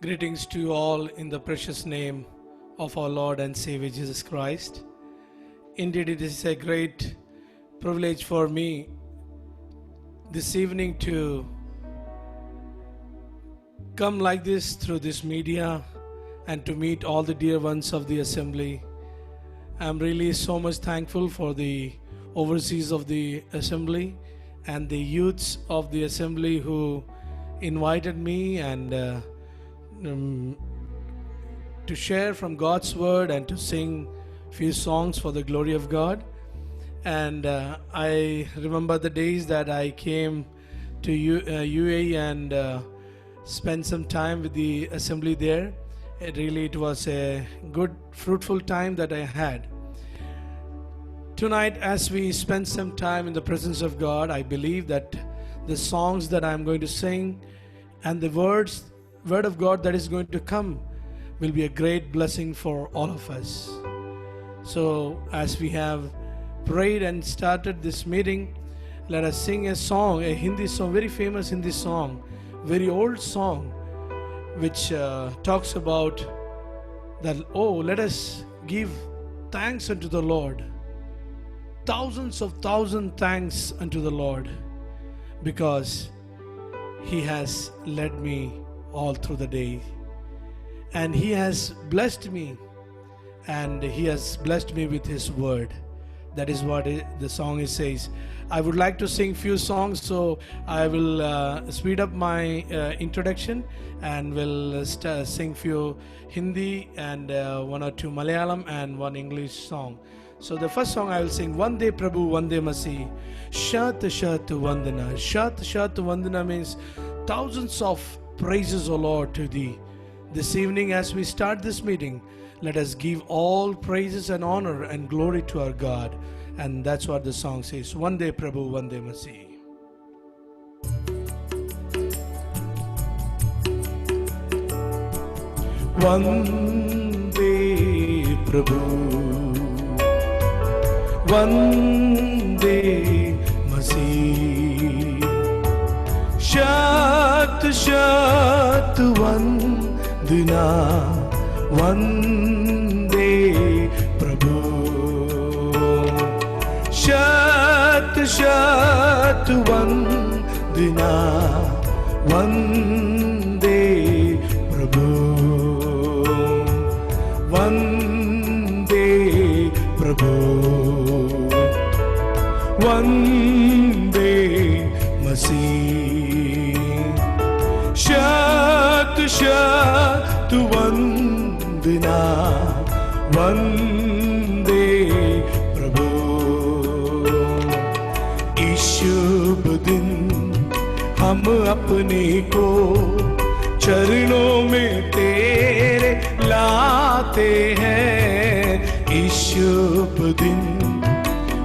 Greetings to you all in the precious name of our Lord and Savior Jesus Christ. Indeed, it is a great privilege for me this evening to come like this through this media and to meet all the dear ones of the assembly. I'm really so much thankful for the overseers of the assembly and the youths of the assembly who invited me and to share from God's word and to sing few songs for the glory of God. And I remember the days that I came to UAE and spent some time with the assembly there. It was a good, fruitful time that I had. Tonight, as we spend some time in the presence of God, I believe that the songs that I'm going to sing and the word of God that is going to come will be a great blessing for all of us. So as we have prayed and started this meeting, let us sing a song, a Hindi song, very famous Hindi song, very old song, which talks about that, let us give thanks unto the Lord. Thousands of thanks unto the Lord, because He has led me all through the day, and He has blessed me, and He has blessed me with His word. That is what the song says. I would like to sing few songs, so I will speed up my introduction and will sing few Hindi and one or two Malayalam and one English song. So the first song I will sing, Vande Prabhu Vande Masi, Shat Shat Vandana. Shat Shat Vandana means thousands of praises, O Lord, to Thee. This evening as we start this meeting, let us give all praises and honor and glory to our God. And that's what the song says, Vande Prabhu Vande Masi. Vande Prabhu Vande Masi, Shat Shat Vandana, Vande Prabhu, Shat Shat Vandana, Vande Prabhu, Vande Prabhu, Vande Masi, Shat Shat Vandana, Vande Prabhu. इस शुभ दिन हम अपने को चरणों में तेरे लाते हैं. इस शुभ दिन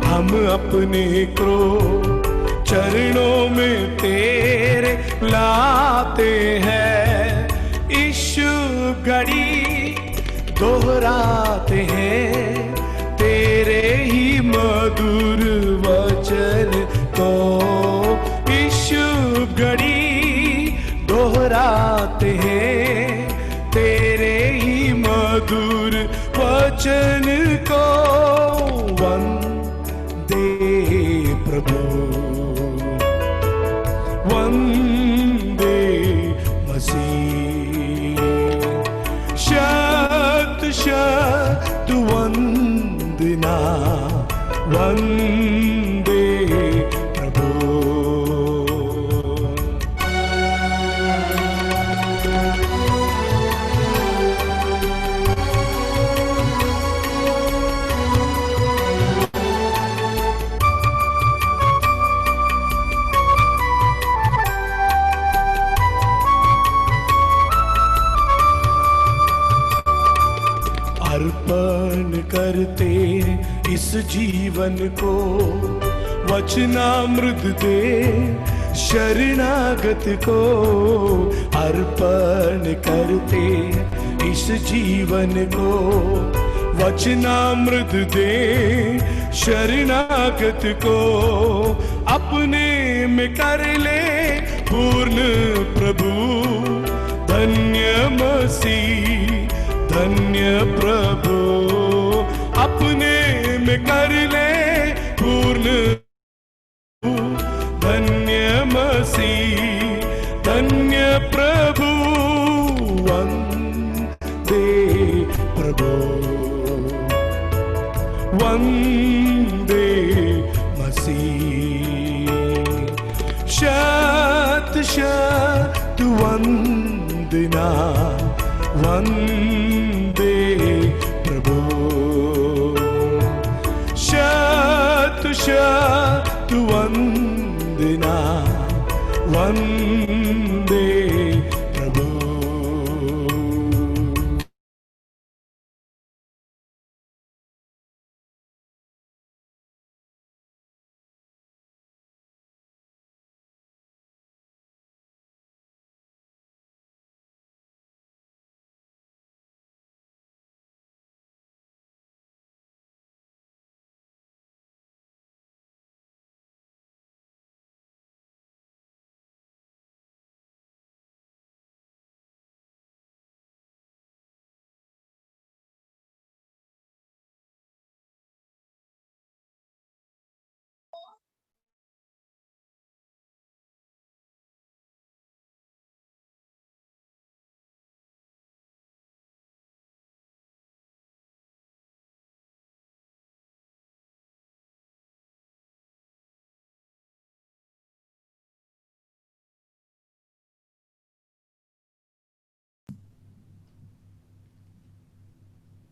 हम अपने को चरणों में तेरे लाते हैं. इस शुभ घड़ी दोहराते हैं तेरे ही मधुर वचन को. इस शुभ घड़ी दोहराते हैं तेरे ही मधुर वचन को. वंदे प्रभु वंदे मसीह, शत शत वंदना, वंदे प्रभु. अर्पण करते इस जीवन को वचनामृत दे शरणागत को. अर्पण करते इस जीवन को वचनामृत दे शरणागत को. अपने में कर ले पूर्ण प्रभु, धन्य मसीह, धन्य प्रभु, अपने में कर ले पूर्ण। धन्य मसीह, धन्य प्रभु, वंदे प्रभु, वंदे मसीह। शत शत वंदना, वंदे प्रभु। शत शत वंदना, वंदे प्रभु।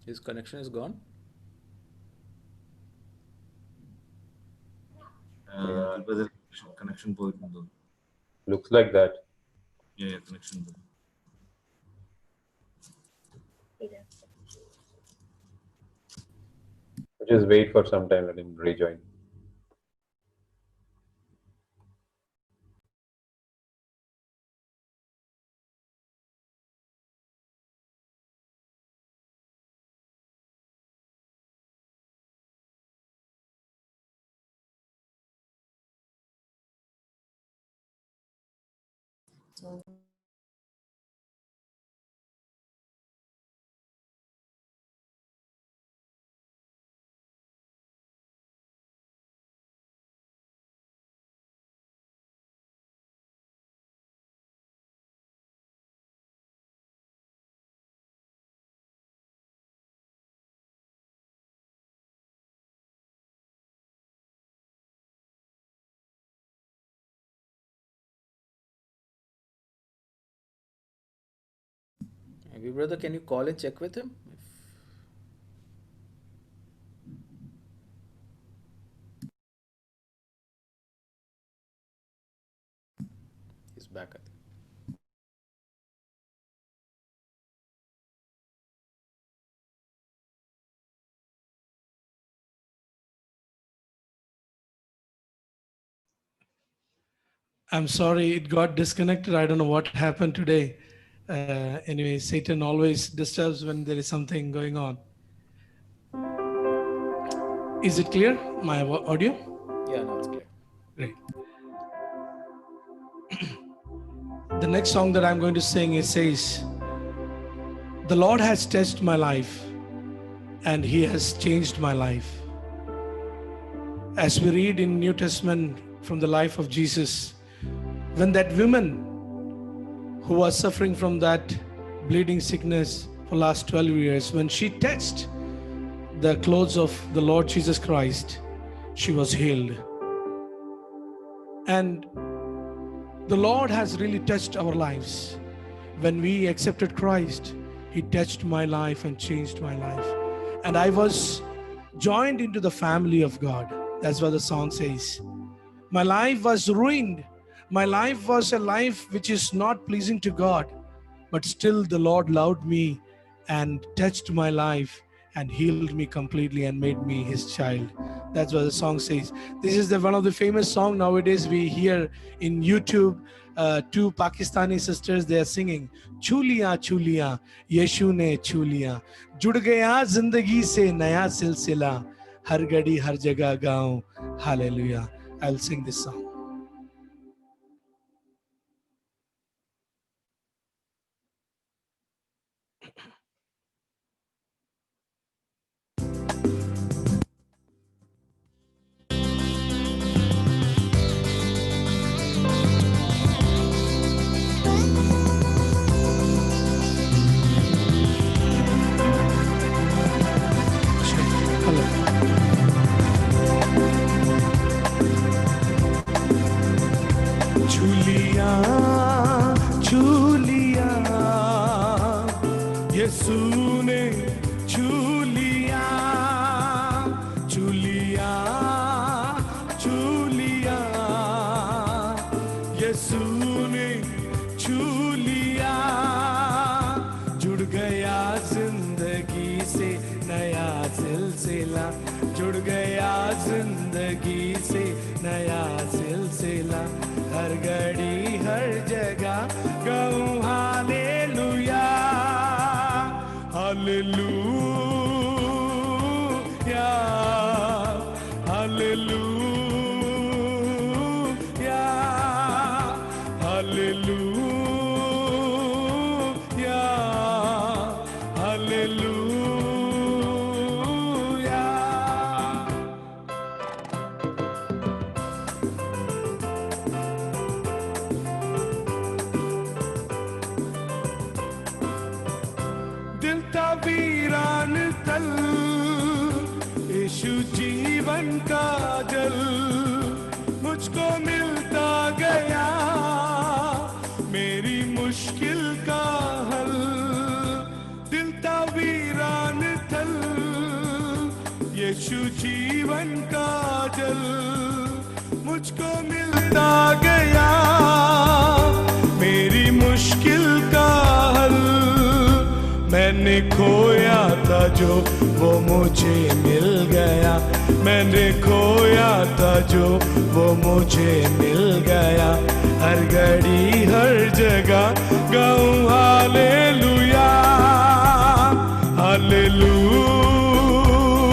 His connection is gone. Whether connection పోయిందో. Looks like that. Yeah, connection. Just wait for some time, let him rejoin. Maybe brother, can you call and check with him? He's back, I think. I'm sorry, it got disconnected. I don't know what happened today. Anyway, Satan always disturbs when there is something going on. Is it clear, my audio? Yeah, now it's clear. Great. The next song that I'm going to sing, it says, "The Lord has touched my life and He has changed my life." As we read in New Testament from the life of Jesus, when that woman who was suffering from that bleeding sickness for last 12 years, when she touched the clothes of the Lord Jesus Christ, she was healed. And the Lord has really touched our lives. When we accepted Christ, He touched my life and changed my life. And I was joined into the family of God. That's what the song says. My life was ruined. My life was a life which is not pleasing to God, but still the Lord loved me and touched my life and healed me completely and made me His child. That's what the song says. This is one of the famous songs nowadays we hear in YouTube. Two Pakistani sisters, they are singing, "Chuliya chuliya, Yeshu ne chuliya, jud gaya zindagi se naya silsila, har gadi har jagah gaun, hallelujah." I'll sing this song. छुलिया छुलिया यीशु ने छुलिया छुलिया छुलिया यीशु ने छुलिया जुड़ गया जिंदगी से नया सिलसिला जुड़ गया जिंदगी से नया सिलसिला हर घड़ी हर जगह गाऊं hallelujah hallelujah hallelujah hallelujah hallelujah दिल था वीरान तल यीशु जीवन का जल मुझको मिलता गया मेरी मुश्किल का हल दिल था वीरान तल यीशु जीवन का जल मुझको मिलता गया मेरी मुश्किल का हल मैंने खोया था जो वो मुझे मिल गया मैंने खोया था जो वो मुझे मिल गया हर घड़ी हर जगह गाऊं hallelujah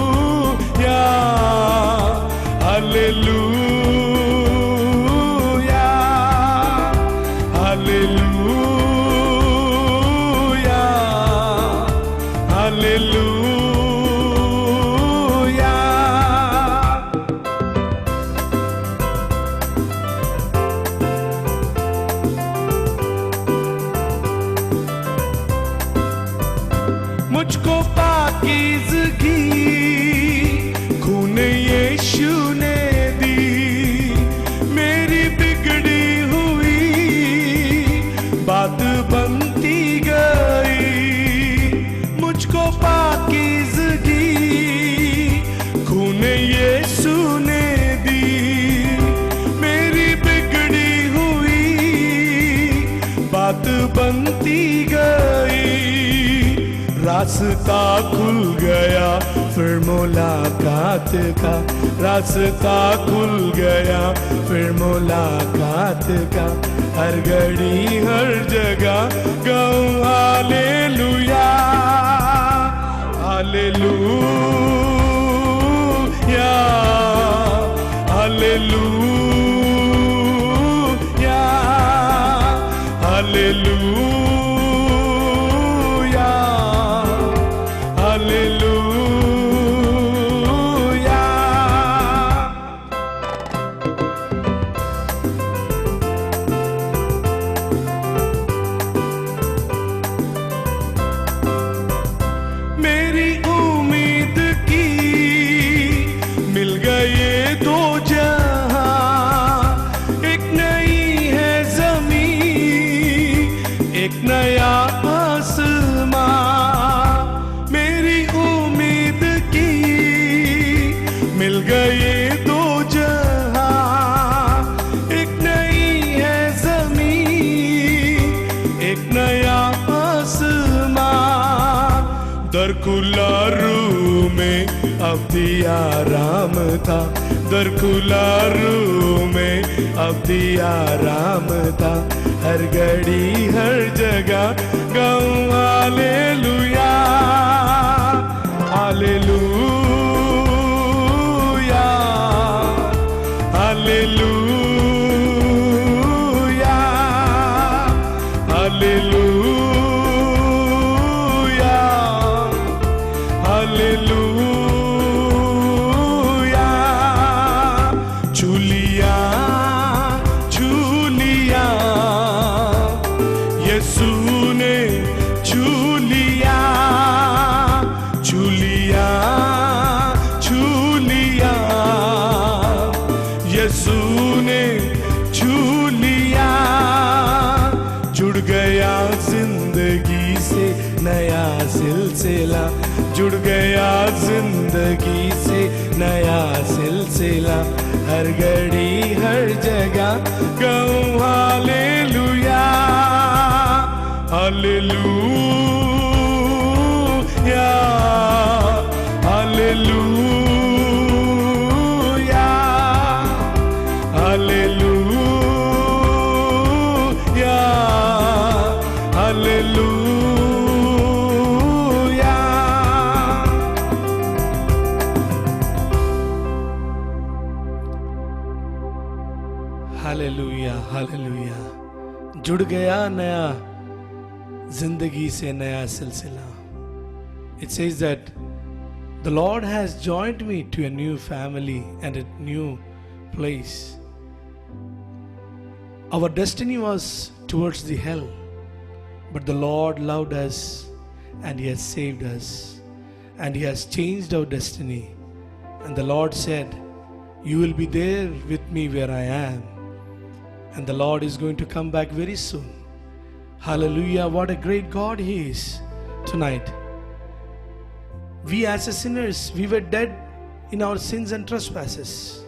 hallelujah hallelujah hallelujah hallelujah मुझको पाकीज़गी खून यीशु ने दी मेरी बिगड़ी हुई बात बनती गई मुझको पाकीज़गी खून यीशु ने दी मेरी बिगड़ी हुई बात बनती गई रास्ता खुल गया फिर मुलाकात का रास्ता खुल गया फिर मुलाकात का हर घड़ी हर जगह गाऊं hallelujah hallelujah hallelujah hallelujah hallelujah मेरी उम्मीद की मिल गए दो जहां एक नई है ज़मीन एक नया आसमां मेरी उम्मीद की मिल गए दो जहां एक नई है ज़मीन एक नया आसमां दर खुला रूह में अब दिया आराम था दर खुला रूह में अब दिया आराम था हर घड़ी हर जगह गाऊं hallelujah hallelujah hallelujah hallelujah hallelujah छुलिया छुलिया यीशु ने छुलिया छुलिया छुलिया यीशु ने छुलिया सिलसिला जुड़ गया जिंदगी से नया सिलसिला हर घड़ी हर जगह कहूँ hallelujah hallelujah hallelujah hallelujah hallelujah hallelujah hallelujah जुड़ गया नया जिंदगी से नया सिलसिला. It says that the Lord has joined me to a new family and a new place. Our destiny was towards the hell, but the Lord loved us and He has saved us and He has changed our destiny. And the Lord said, you will be there with me where I am. And the Lord is going to come back very soon. Hallelujah, what a great God He is tonight. We as a sinners, we were dead in our sins and trespasses,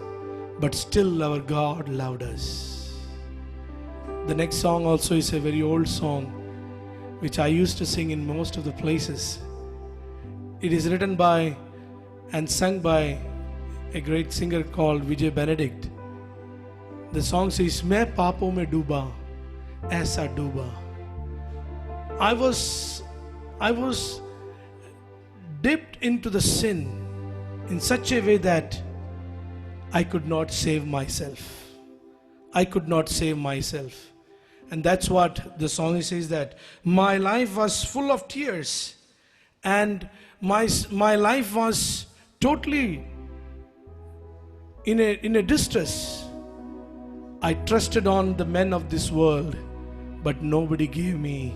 but still our God loved us. The next song also is a very old song which I used to sing in most of the places. It is written by and sung by a great singer called Vijay Benedict. The song says, मैं पापों में डूबा ऐसा डूबा. I was dipped into the sin in such a way that I could not save myself. I could not save myself. And that's what the song says, that my life was full of tears and my life was totally in a distress. I trusted on the men of this world, but nobody gave me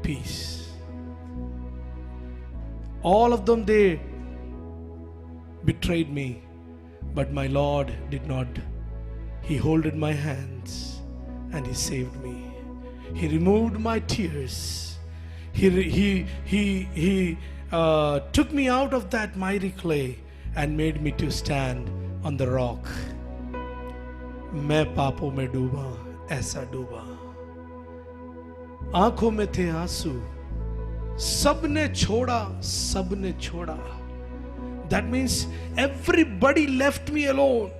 peace. All of them, they betrayed me, but my Lord did not. He holded my hands and He saved me. He removed my tears. He took me out of that miry clay and made me to stand on the rock. मैं पापों में डूबा ऐसा डूबा. आंखों में थे आंसू सबने छोड़ा. That means everybody left me alone.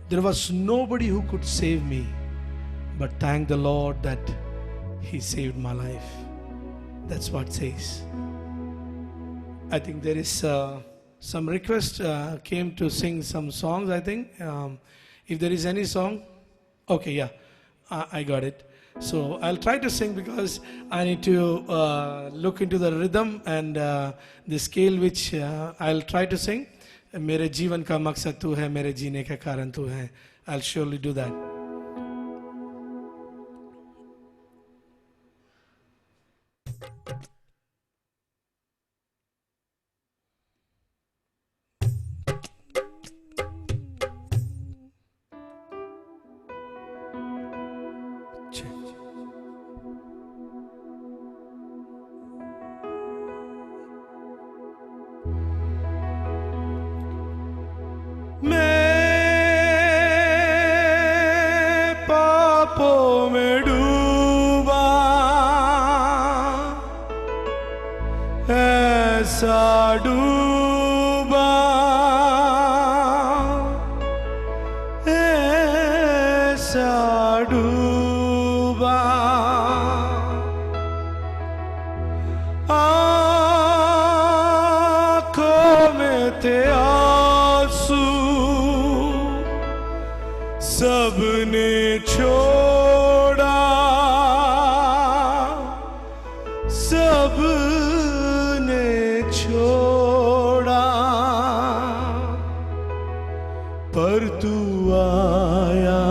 There was nobody who could save me, but thank the Lord that He saved my life. That's what it says. I think there is some request came to sing some songs. I think if there is any song, okay, yeah, I got it. So I'll try to sing because I need to look into the rhythm and the scale which I'll try to sing. मेरे जीवन का मकसद तू है, मेरे जीने का कारण तू है. I'll surely do that. पापों में डूबा ऐसा डूबा ऐसा डूबा आँखों में थे आंसू सबने छोड़ा सबने छोड़ा पर तू आया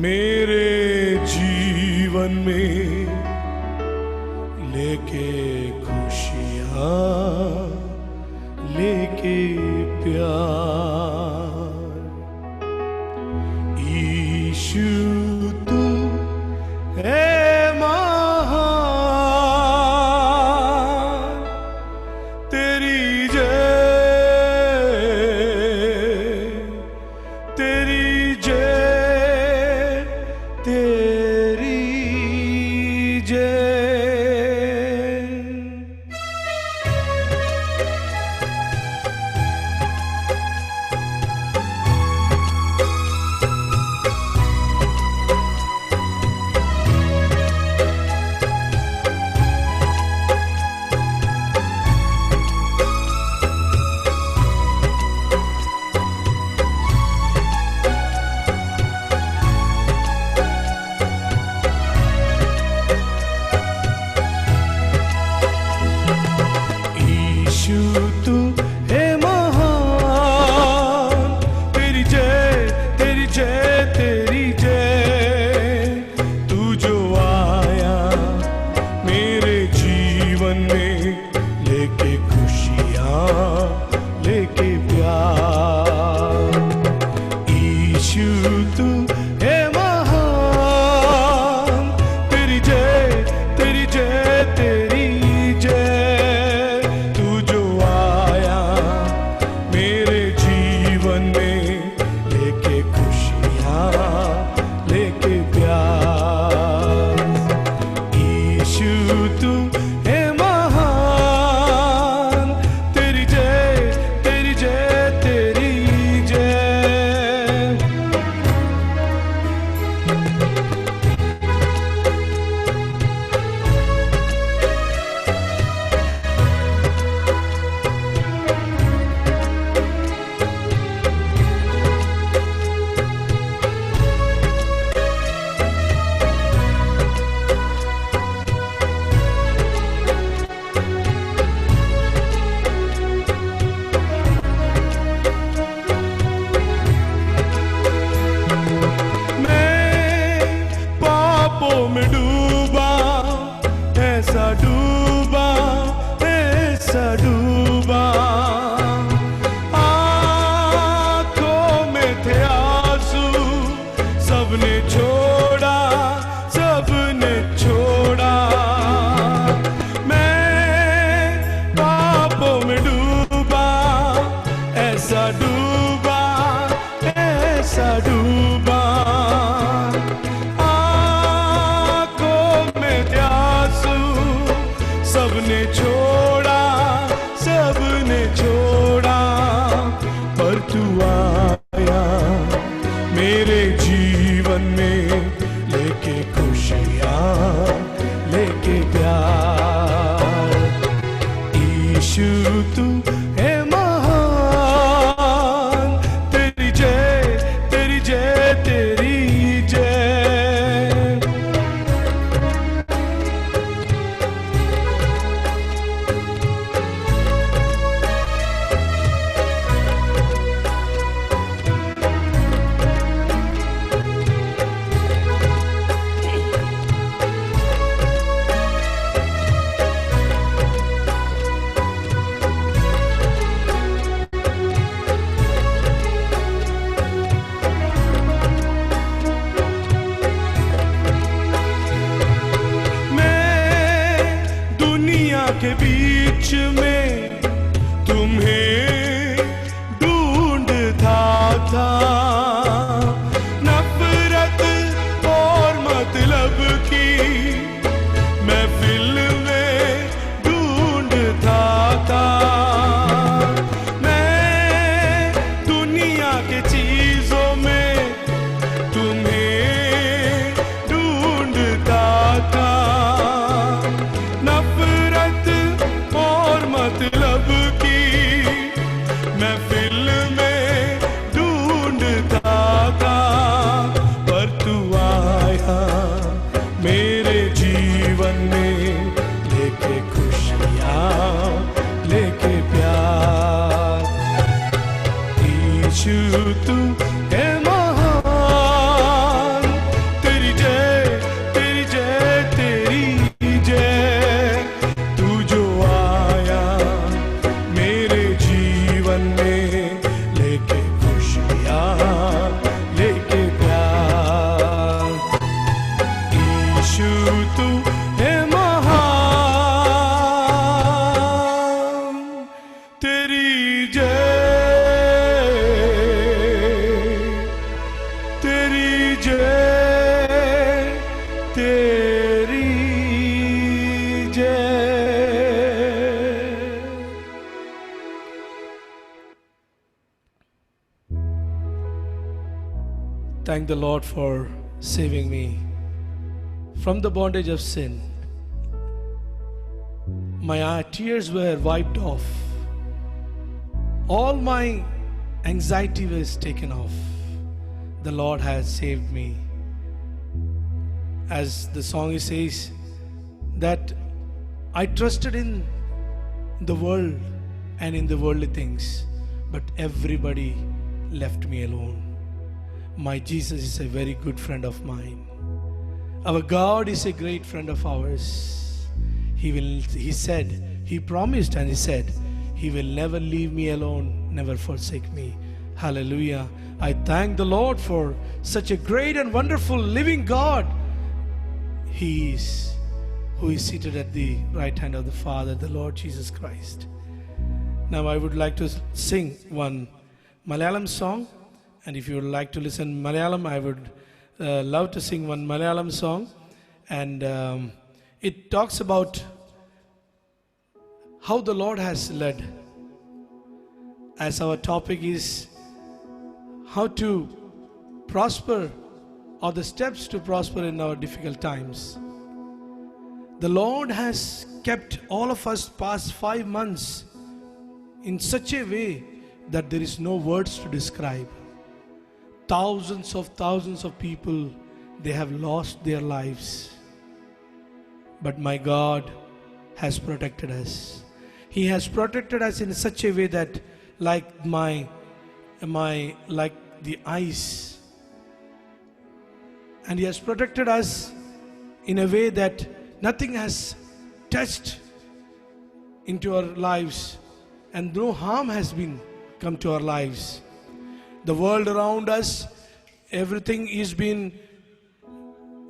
मेरे जीवन में लेके खुशियाँ लेके प्यार यीशु तू है महान छोड़ा, सबने छोड़ा। मैं पापों में डूबा, ऐसा डूबा, ऐसा डूबा। आंखों में आंसू, सबने छोड़ा, सबने छोड़ा। पर तू आया मेरे जीवन में, लेके खुशियाँ, लेके प्यार। यीशु तू है महान, तेरी जय, तेरी जय, तेरी जय। के बीच में तुम्हें ढूंढता था, नफरत और मतलब की महफिल में ढूंढता था। मैं दुनिया के चीजों में तुम्हें ढूंढता था, मतलब की महफिल में ढूंढता था। पर तू आया मेरे जीवन में, लेके खुशियाँ, लेके प्यार। यीशु तू है महान, तेरी जय, तेरी जय, तेरी जय। तू जो आया मेरे जीवन में, लेके खुशियाँ, लेके प्यार। यीशु तू है महान, तेरी जय, तेरी जय, तेरी जय। Thank the Lord for saving me from the bondage of sin. My tears were wiped off. All my anxiety was taken off. The Lord has saved me. As the song says, that I trusted in the world and in the worldly things, but everybody left me alone. My Jesus is a very good friend of mine. Our God is a great friend of ours. He said, He promised and He said, He will never leave me alone, never forsake me. Hallelujah. I thank the Lord for such a great and wonderful living God. He is who is seated at the right hand of the Father, the Lord Jesus Christ. Now I would like to sing one Malayalam song. And if you would like to listen Malayalam, I would love to sing one Malayalam song. And it talks about how the Lord has led. As our topic is how to prosper, or the steps to prosper in our difficult times. The Lord has kept all of us past 5 months in such a way that there is no words to describe. Thousands of people, they have lost their lives. But my God has protected us. He has protected us in such a way that like like the ice. And He has protected us in a way that nothing has touched into our lives, and no harm has been come to our lives. The world around us, everything is been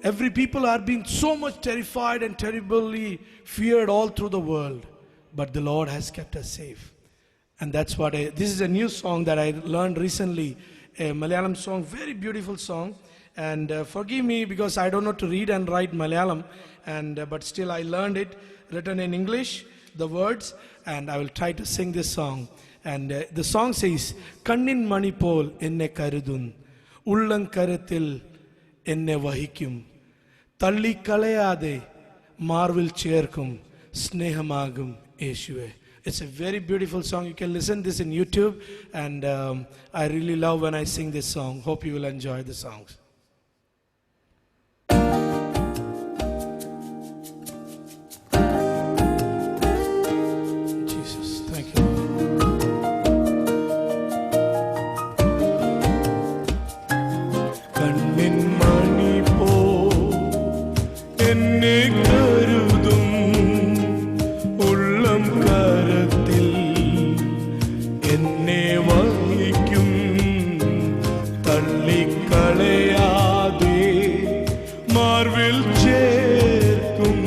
Every people are being so much terrified and terribly feared all through the world. But the Lord has kept us safe. And that's what this is a new song that I learned recently. A Malayalam song, very beautiful song. And forgive me because I don't know to read and write Malayalam. But still I learned it, written in English, the words. And I will try to sing this song. And the song says, Kannin Manipol enne karudun, ullan karathil enne vahikum, തള്ളി കളയാതെ Marvel ചേർക്കും സ്നേഹമാകും യേശുവേ. It's a very beautiful song. You can listen this in YouTube, and I really love when I sing this song. Hope you will enjoy the songs. Jesus, thank you. കണ്ണിൻ മണി പോ എന്നെ കരുതും, ഉള്ളം കരത്തിൽ എന്നെ വഹിക്കും, തള്ളിക്കളയാതെ മാർവിൽ ചേർക്കും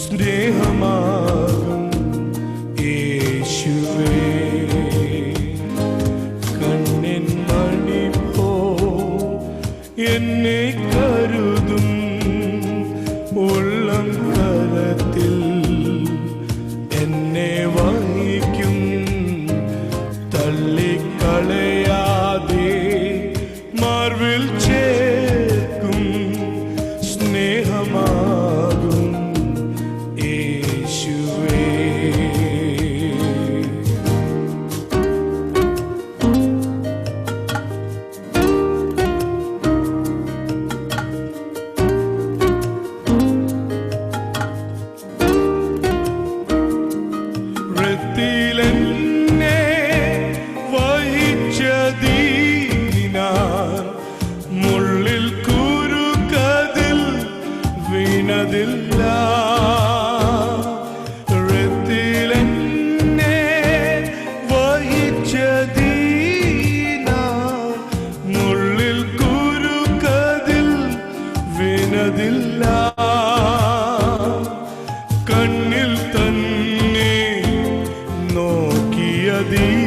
സ്നേഹമാകും യേശുവേ. കണ്ണിൻ മണി പോ എന്നെ കരുതും, ഉള്ളം കരത്തിൽ എന്നെ വഹിക്കും, തള്ളിക്കളയാതെ മാർവിൽ ചേർക്കും സ്നേഹമാകും യേശുവേ. വൃത്തിയിലെന്നെ വഹിച്ചതിനാൽ മുള്ളിൽ കുരുക്കതിൽ വീണതില്ല. വൃത്തിയിലെന്നെ വഹിച്ചതിനാൽ മുള്ളിൽ കുരുക്കതിൽ വീണതില്ല. കണ്ണിൽ തന്നെ നോക്കിയതിനാൽ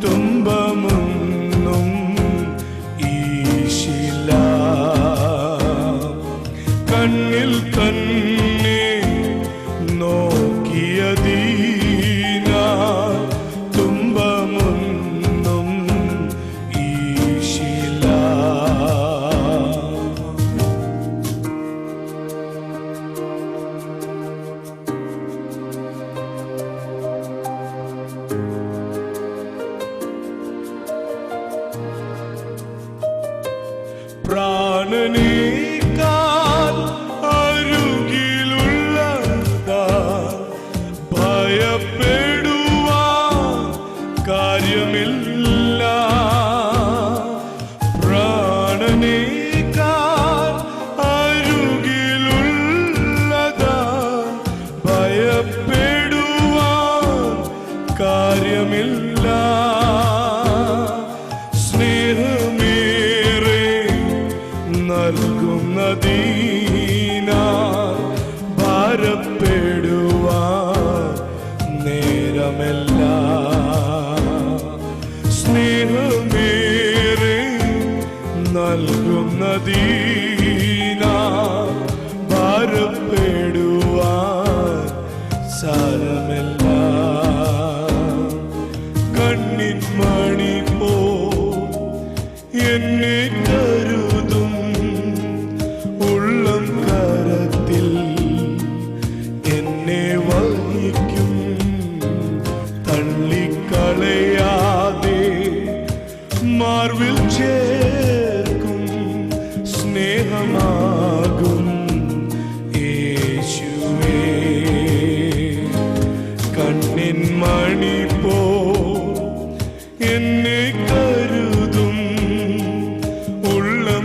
തുമ്പമൊന്നും ഈശില്ല. കണ്ണിൽ തന്നെ നോക്കിയതിനാൽ തുമ്പമൊന്നും ഈശില്ല. പ്രാണനേക്കാൾ അരുകിലുള്ളതാ ഭയപ്പെടുവാൻ കാര്യമില്ല. പ്രാണനേക്കാൾ അരുകിലുള്ളതാ ഭയപ്പെടുവാൻ കാര്യമില്ല. സ്നേഹമേറെ നൽകുന്നതിനാൽ ഭാരപ്പെടുവാൻ നേരമില്ല. സ്നേഹമേറെ നൽകുന്നതിനാൽ ഭാരപ്പെടുവാൻ സാരമില്ല. കണ്ണിൻ മണി പോ എന്നെ കരുതും, ഉള്ളം കരത്തിൽ എന്നെ വഹിക്കും, തള്ളിക്കളയാതെ മാർവിൽ ചേർക്കും സ്നേഹമാകും യേശുവേ. കണ്ണിൻ മണി പോ എന്നെ കരുതും, ഉള്ളം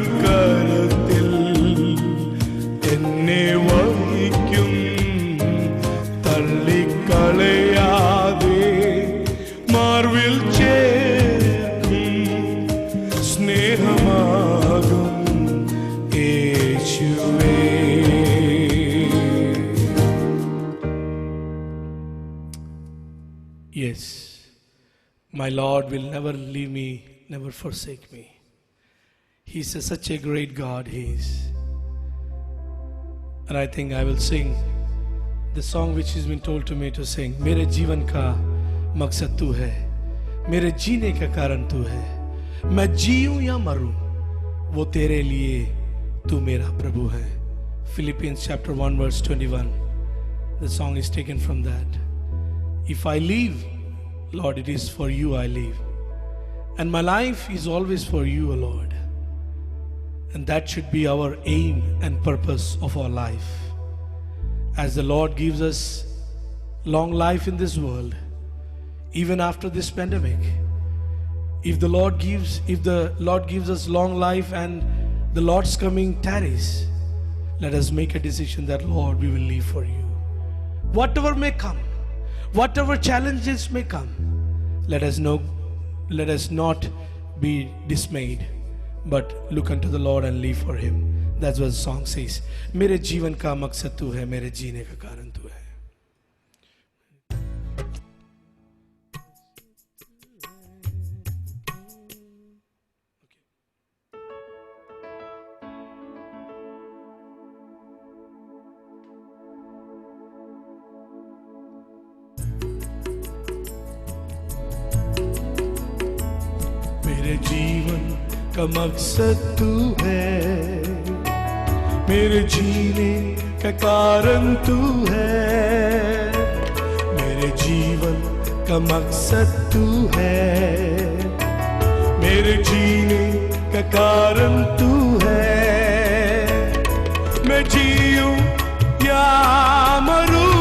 My Lord will never leave me, never forsake me. He's such a great God, He is. And I think I will sing the song which has been told to me to sing. मेरे जीवन का मकसद तू है, मेरे जीने का कारण तू है, मैं जीऊं या मरूं वो तेरे लिए तू मेरा प्रभु है. Philippians chapter 1 verse 21. The song is taken from that. If I leave, Lord, it is for you I live. And my life is always for you, O Lord. And that should be our aim and purpose of our life. As the Lord gives us long life in this world, even after this pandemic, if the Lord gives us long life and the Lord's coming tarries, let us make a decision that, Lord, we will live for you. Whatever may come, whatever challenges may come, let us not be dismayed, but look unto the Lord and live for Him. That's what the song says. मेरे जीवन का मकसद तू है, मेरे जीने का कारण तू है. मेरे जीवन का मकसद तू है, मेरे जीने का कारण तू है. मेरे जीवन का मकसद तू है, मेरे जीने का कारण तू है. मैं जीऊं या मरूं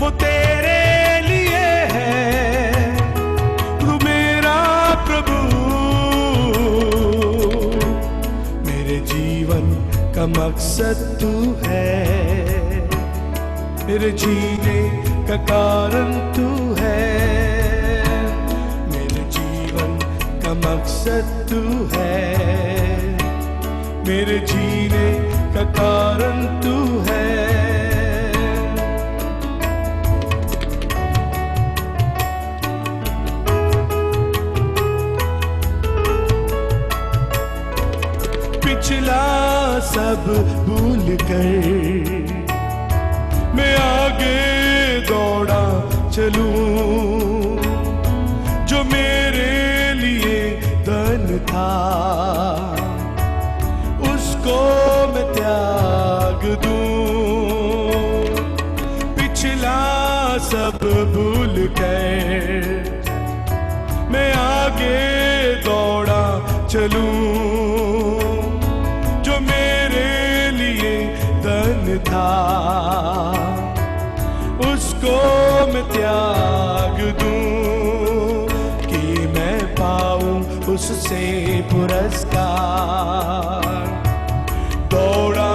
वो तेरे लिए है, तू मेरा प्रभु. मेरे जीवन का मकसद तू है, मेरे जीने का कारण तू है. मेरे जीवन का मकसद तू है, मेरे जीने का कारण तू है. पिछला सब भूल कर मैं आगे दौड़ा चलूं, जो मेरे लिए धन था उसको मैं त्याग दूं. पिछला सब भूल कर मैं आगे दौड़ा चलूं, जो मेरे लिए धन था उसको मैं त्याग दूं, कि मैं पाऊं उससे पुरस्कार. दौड़ा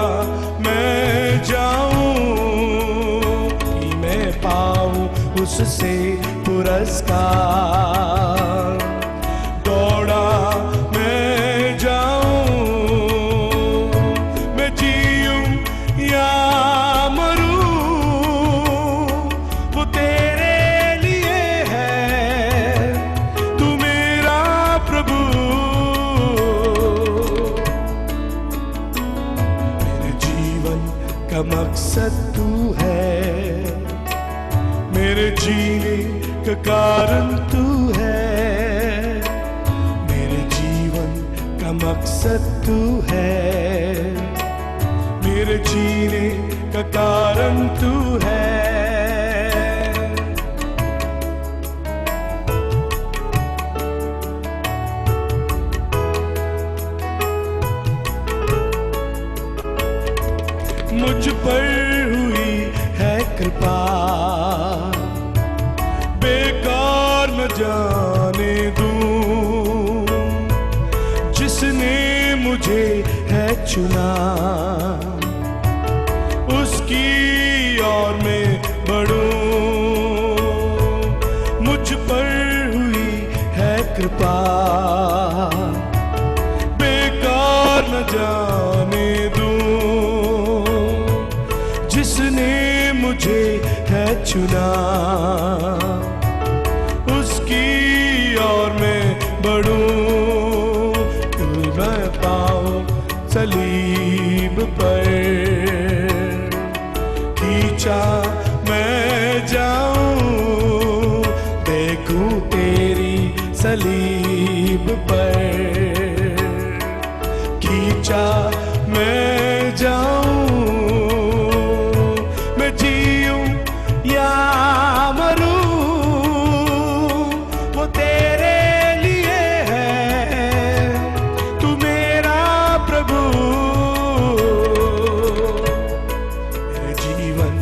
मैं जाऊं कि मैं पाऊं उससे पुरस्कार. दौड़ा मैं जाऊं, मैं जीऊं या मरूं वो तेरे लिए है, तू मेरा प्रभु. मेरे जीवन का मकसद तू है, मेरे जीने का कारण तू है. मेरे जीवन का मकसद तू है, मेरे जीने का कारण तू है. मुझ पर हुई है कृपा, बेकार न जाने दूं. जिसने मुझे है चुना उसकी ओर मैं बढ़ूं. मुझ पर हुई है कृपा, बेकार न जाने दूं. जिसने मुझे है चुना सलीब पर, खींचा मैं जाऊं देखूं तेरी सलीब पर, खींचा मैं जाऊं, मैं जीऊं या मरूं, वो तेरे लिए है, तू मेरा प्रभु। मेरे जीवन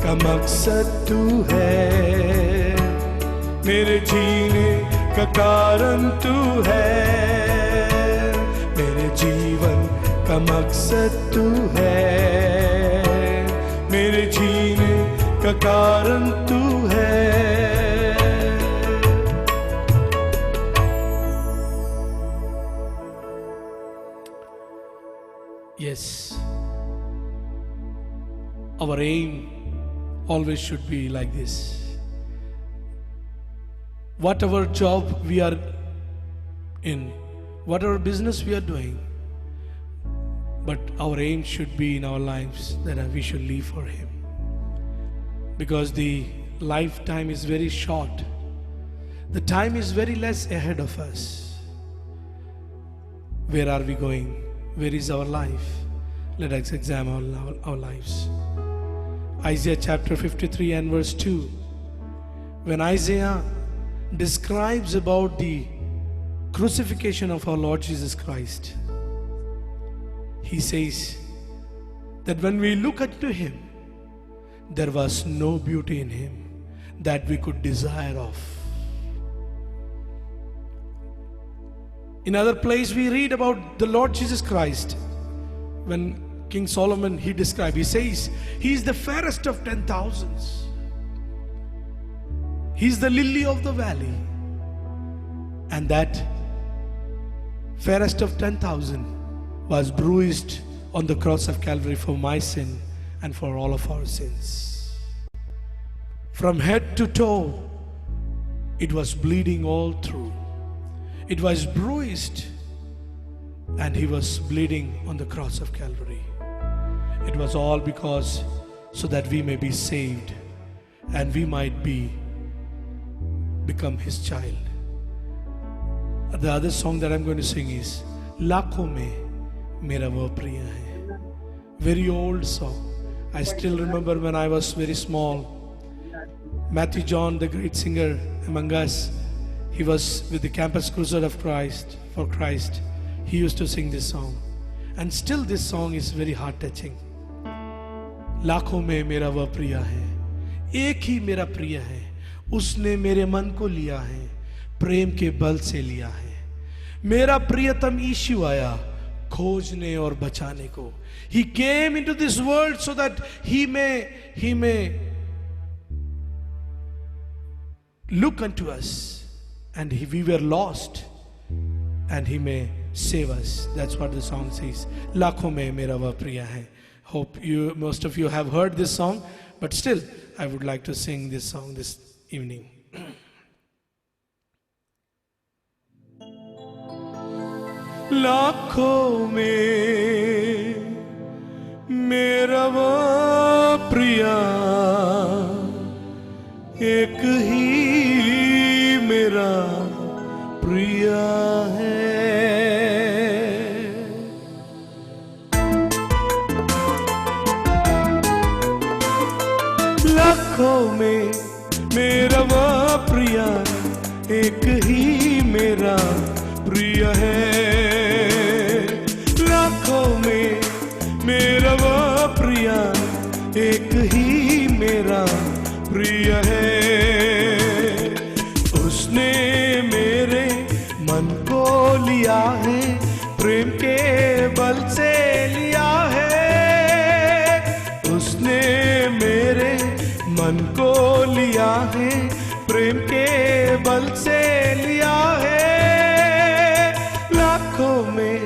का मकसद तू है, मेरे जीने का कारण तू है, मेरे जीवन का मकसद तू है, मेरे जीने का कारण तू है। Yes, our aim always should be like this. Whatever job we are in, whatever business we are doing, but our aim should be in our lives that we should live for Him. Because the lifetime is very short. The time is very less ahead of us. Where are we going? Where is our life? Let us examine our lives. Isaiah chapter 53 and verse 2. When Isaiah describes about the crucifixion of our Lord Jesus Christ, he says that when we look unto Him, there was no beauty in Him that we could desire of. In other place we read about the Lord Jesus Christ. When King Solomon, he described, he says, He is the fairest of 10,000s. He is the lily of the valley. And that fairest of 10,000 was bruised on the cross of Calvary for my sin and for all of our sins. From head to toe, it was bleeding all through. It was bruised, and He was bleeding on the cross of Calvary. It was all because so that we may be saved and we might become His child. The other song that I'm going to sing is Lakhon mein mera wo priya hai. Very old song. I still remember when I was very small, Matthew John, the great singer among us, he was with the Campus Crusade of Christ, for Christ. He used to sing this song. And still this song is very heart-touching. लाखों में मेरा वह प्रिय है, एक ही मेरा प्रिय है, उसने मेरे मन को लिया है, प्रेम के बल से लिया है। मेरा प्रियतम यीशु आया खोजने और बचाने को। He came into this world so that he may look unto us, and we were lost, and He may save us. That's what the song says. लाखों में मेरा वह प्रिय है. Hope most of you have heard this song, but still I would like to sing this song this evening. लाखों में मेरा वो प्रिया, एक ही मेरा प्रिया है। लाखों में मेरा वो प्रिया, एक ही मेरा प्रिय है। लाखों में मेरा वो प्रिया, एक ही मेरा प्रिय है। उसने मेरे मन को लिया है, प्रेम के बल से लिया है। उसने मेरे मन को लिया है, प्रेम के बल से लिया है। लाखों में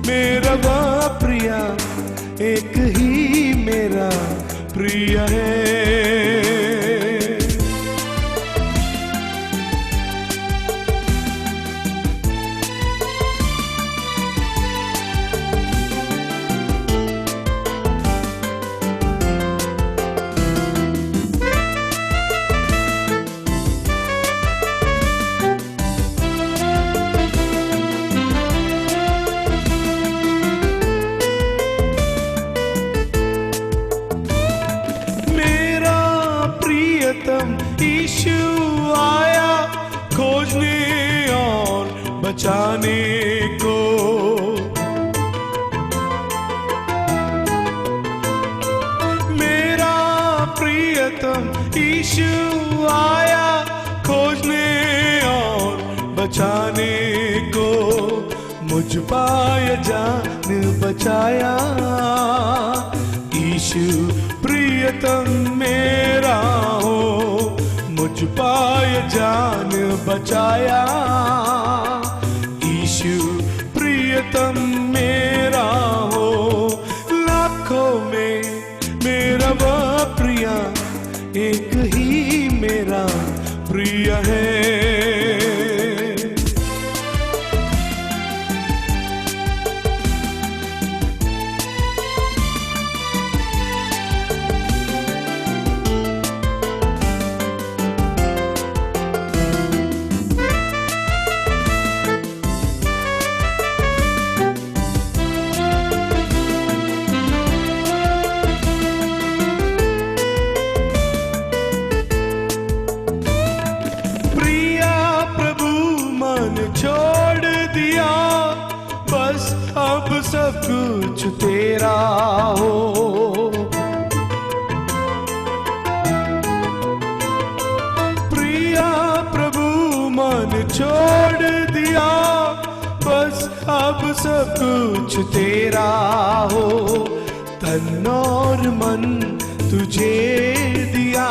मेरा वो प्रिया, एक ही मेरा प्रिय है। पाया जान बचाया, यीशु प्रियतम मेरा हो, मुझ पाया जान बचाया, यीशु प्रियतम मेरा हो। लाखों में मेरा वह प्रिय, एक ही मेरा प्रिय है। सब कुछ तेरा हो, प्रिया प्रभु मन छोड़ दिया, बस अब सब कुछ तेरा हो। तन और मन तुझे दिया,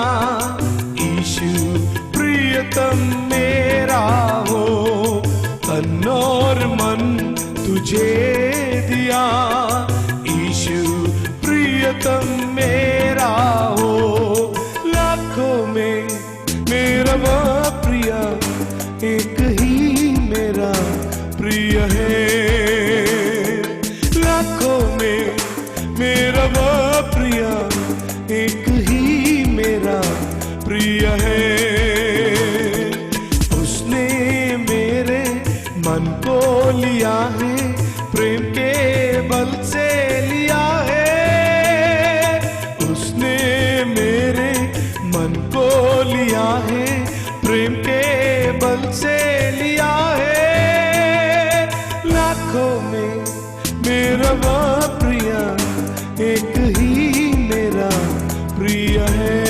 यीशु प्रियतम मेरा हो। तन और मन तुझे दिया, यीशु प्रियतम मेरा हो। लाखों में मेरा वह प्रिय, एक ही मेरा प्रिय है। लाखों में मेरा वह प्रिय, एक ही मेरा प्रिय है। उसने मेरे मन को लिया है, प्रेम के बल से लिया है। उसने मेरे मन को लिया है, प्रेम के बल से लिया है। लाखों में मेरा वह प्रिय, एक ही मेरा प्रिय है।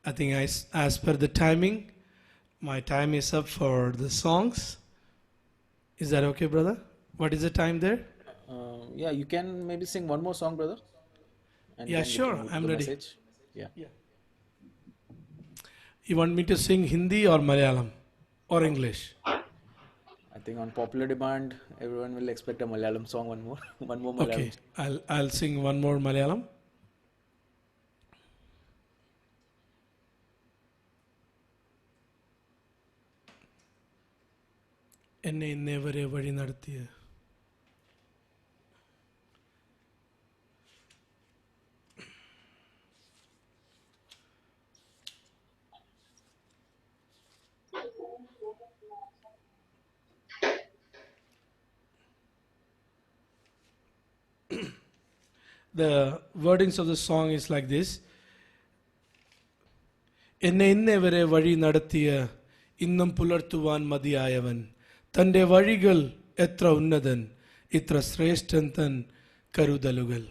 I think as per the timing, my time is up for the songs. Is that okay, brother? What is the time there? Yeah, you can maybe sing one more song, brother. And Yeah, then we sure, can move to I'm the ready. message. Yeah. You want me to sing Hindi or Malayalam or English? I think on popular demand, everyone will expect a Malayalam song. One more Malayalam. Okay, I'll sing one more Malayalam. എന്നെ ഇന്നേ വരെ വഴി നടത്തിയ The wordings of the song is like this. എന്നെ ഇന്നേ വരെ വഴി നടത്തിയ ഇന്നും പുലർത്തുവാൻ മതിയായവൻ, തൻ്റെ വഴികൾ എത്ര ഉന്നതൻ, ഇത്ര ശ്രേഷ്ഠൻ തൻ കരുതലുകൾ.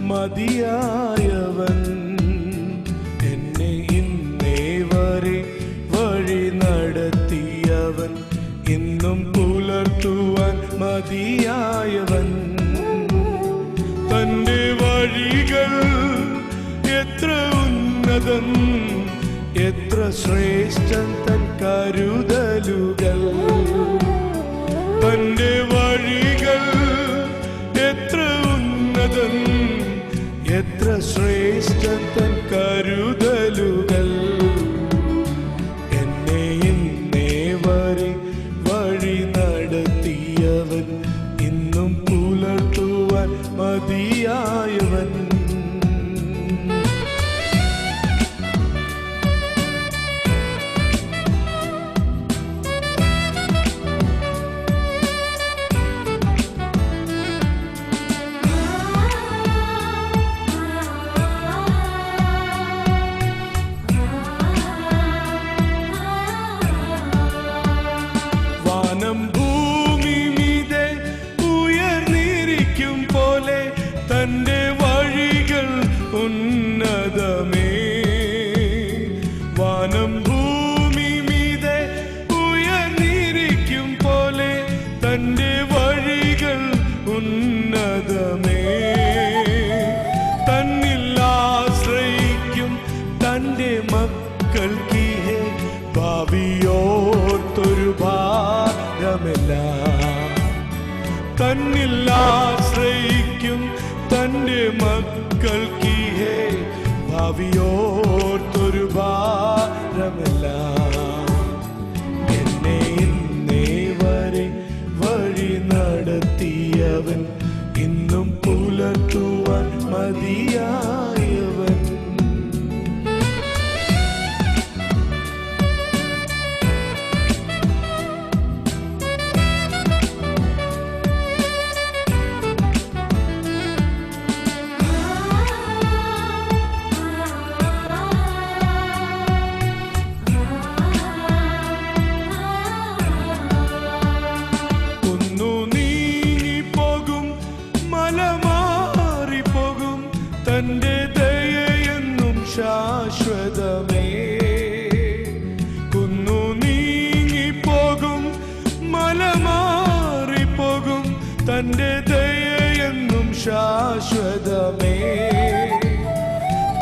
മതിയായവൻ, എന്നെ ഇന്നേ വരെ വഴി നടത്തിയവൻ, ഇന്നും പുലർത്തുവാൻ മതിയായവൻ. തന്റെ വഴികൾ എത്ര ഉന്നതൻ, എത്ര ശ്രേഷ്ഠൻ തൻ കരുതലുകൾ. തന്റെ വഴികൾ എത്ര ഉന്നതൻ, എത്ര ശ്രേഷ്ഠൻ തൻ കരുതലുകൾ. എന്നെ ഇന്നേ വരെ വഴി നടത്തിയവൻ ഇന്നും പുലർത്തുവാൻ മതിയായവൻ. വാനം ഭൂമി മീതെ ഉയർന്നിരിക്കും പോലെ തന്റെ വഴികൾ ഉന്നതമേ. വാനം ഭൂമി മീതെ ഉയർന്നിരിക്കും പോലെ തന്റെ വഴികൾ ഉന്നതമേ. തന്നിൽ ആശ്രയിക്കും തന്റെ മക്കൾക്കിഹേ ഭാവിയോർത്തൊരു ഭാരമില്ല. തന്നിൽ ആശ്രയിക്കും തന്റെ മക്കൾക്കിഹേ ഭാവിയോർത്തൊരു ഭാരമില്ല. എന്നെ ഇന്നേ വരെ വഴി നടത്തിയവൻ ഇന്നും പുലർത്തുവാൻ മതിയായവൻ. തന്റെ ദയയെന്നും ശാശ്വതമേ. കുന്നു നീങ്ങിപ്പോകും മല മാറിപ്പോകും തന്റെ ദയയെന്നും ശാശ്വതമേ.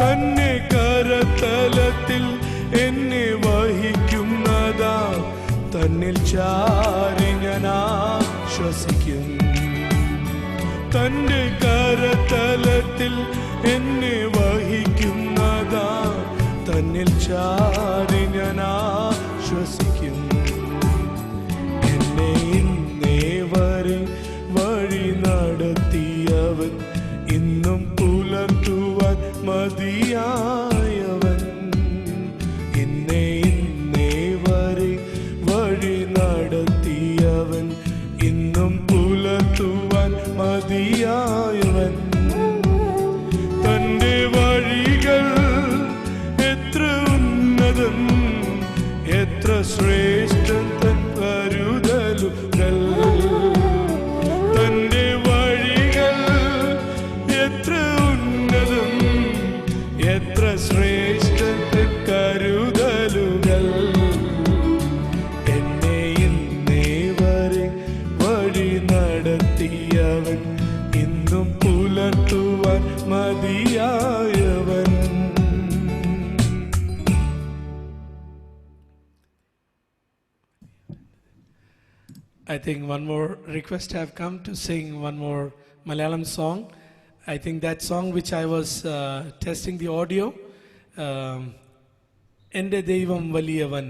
തന്നെ കരതലത്തിൽ എന്നെ വഹിക്കുന്നതാ തന്നിൽ ചാരി ഞാൻ ആശ്വസിക്കും. തന്റെ കരതലത്തിൽ എന്നെ വഹിക്കുന്നതാ തന്നിൽ ചാരി ഞാൻ ആശ്വസിക്കും. എന്നെ ഇന്നേ വരെ വഴി നടത്തിയവൻ ഇന്നും പുലർത്തുവാൻ മതിയായവൻ. എന്നെ ഇന്നേ വരെ വഴി നടത്തിയവൻ ഇന്നും പുലർത്തുവാൻ മതിയായവൻ. തന്റെ വഴികൾ എത്ര ഉന്നതം എത്ര ശ്രേഷ്ഠൻ തൻ കരുതലുകൾ. തന്റെ വഴികൾ എത്ര ഉന്നതം എത്ര ശ്രേഷ്ഠൻ തൻ കരുതലുകൾ. എന്നെ ഇന്നേ വരെ വഴി നടത്തിയവൻ ഇന്നും പുലർത്തുവാൻ മതിയായവൻ. I think one more request have come to sing one more Malayalam song. I think that song which I was testing the audio, Ende Deivam Valiyavan,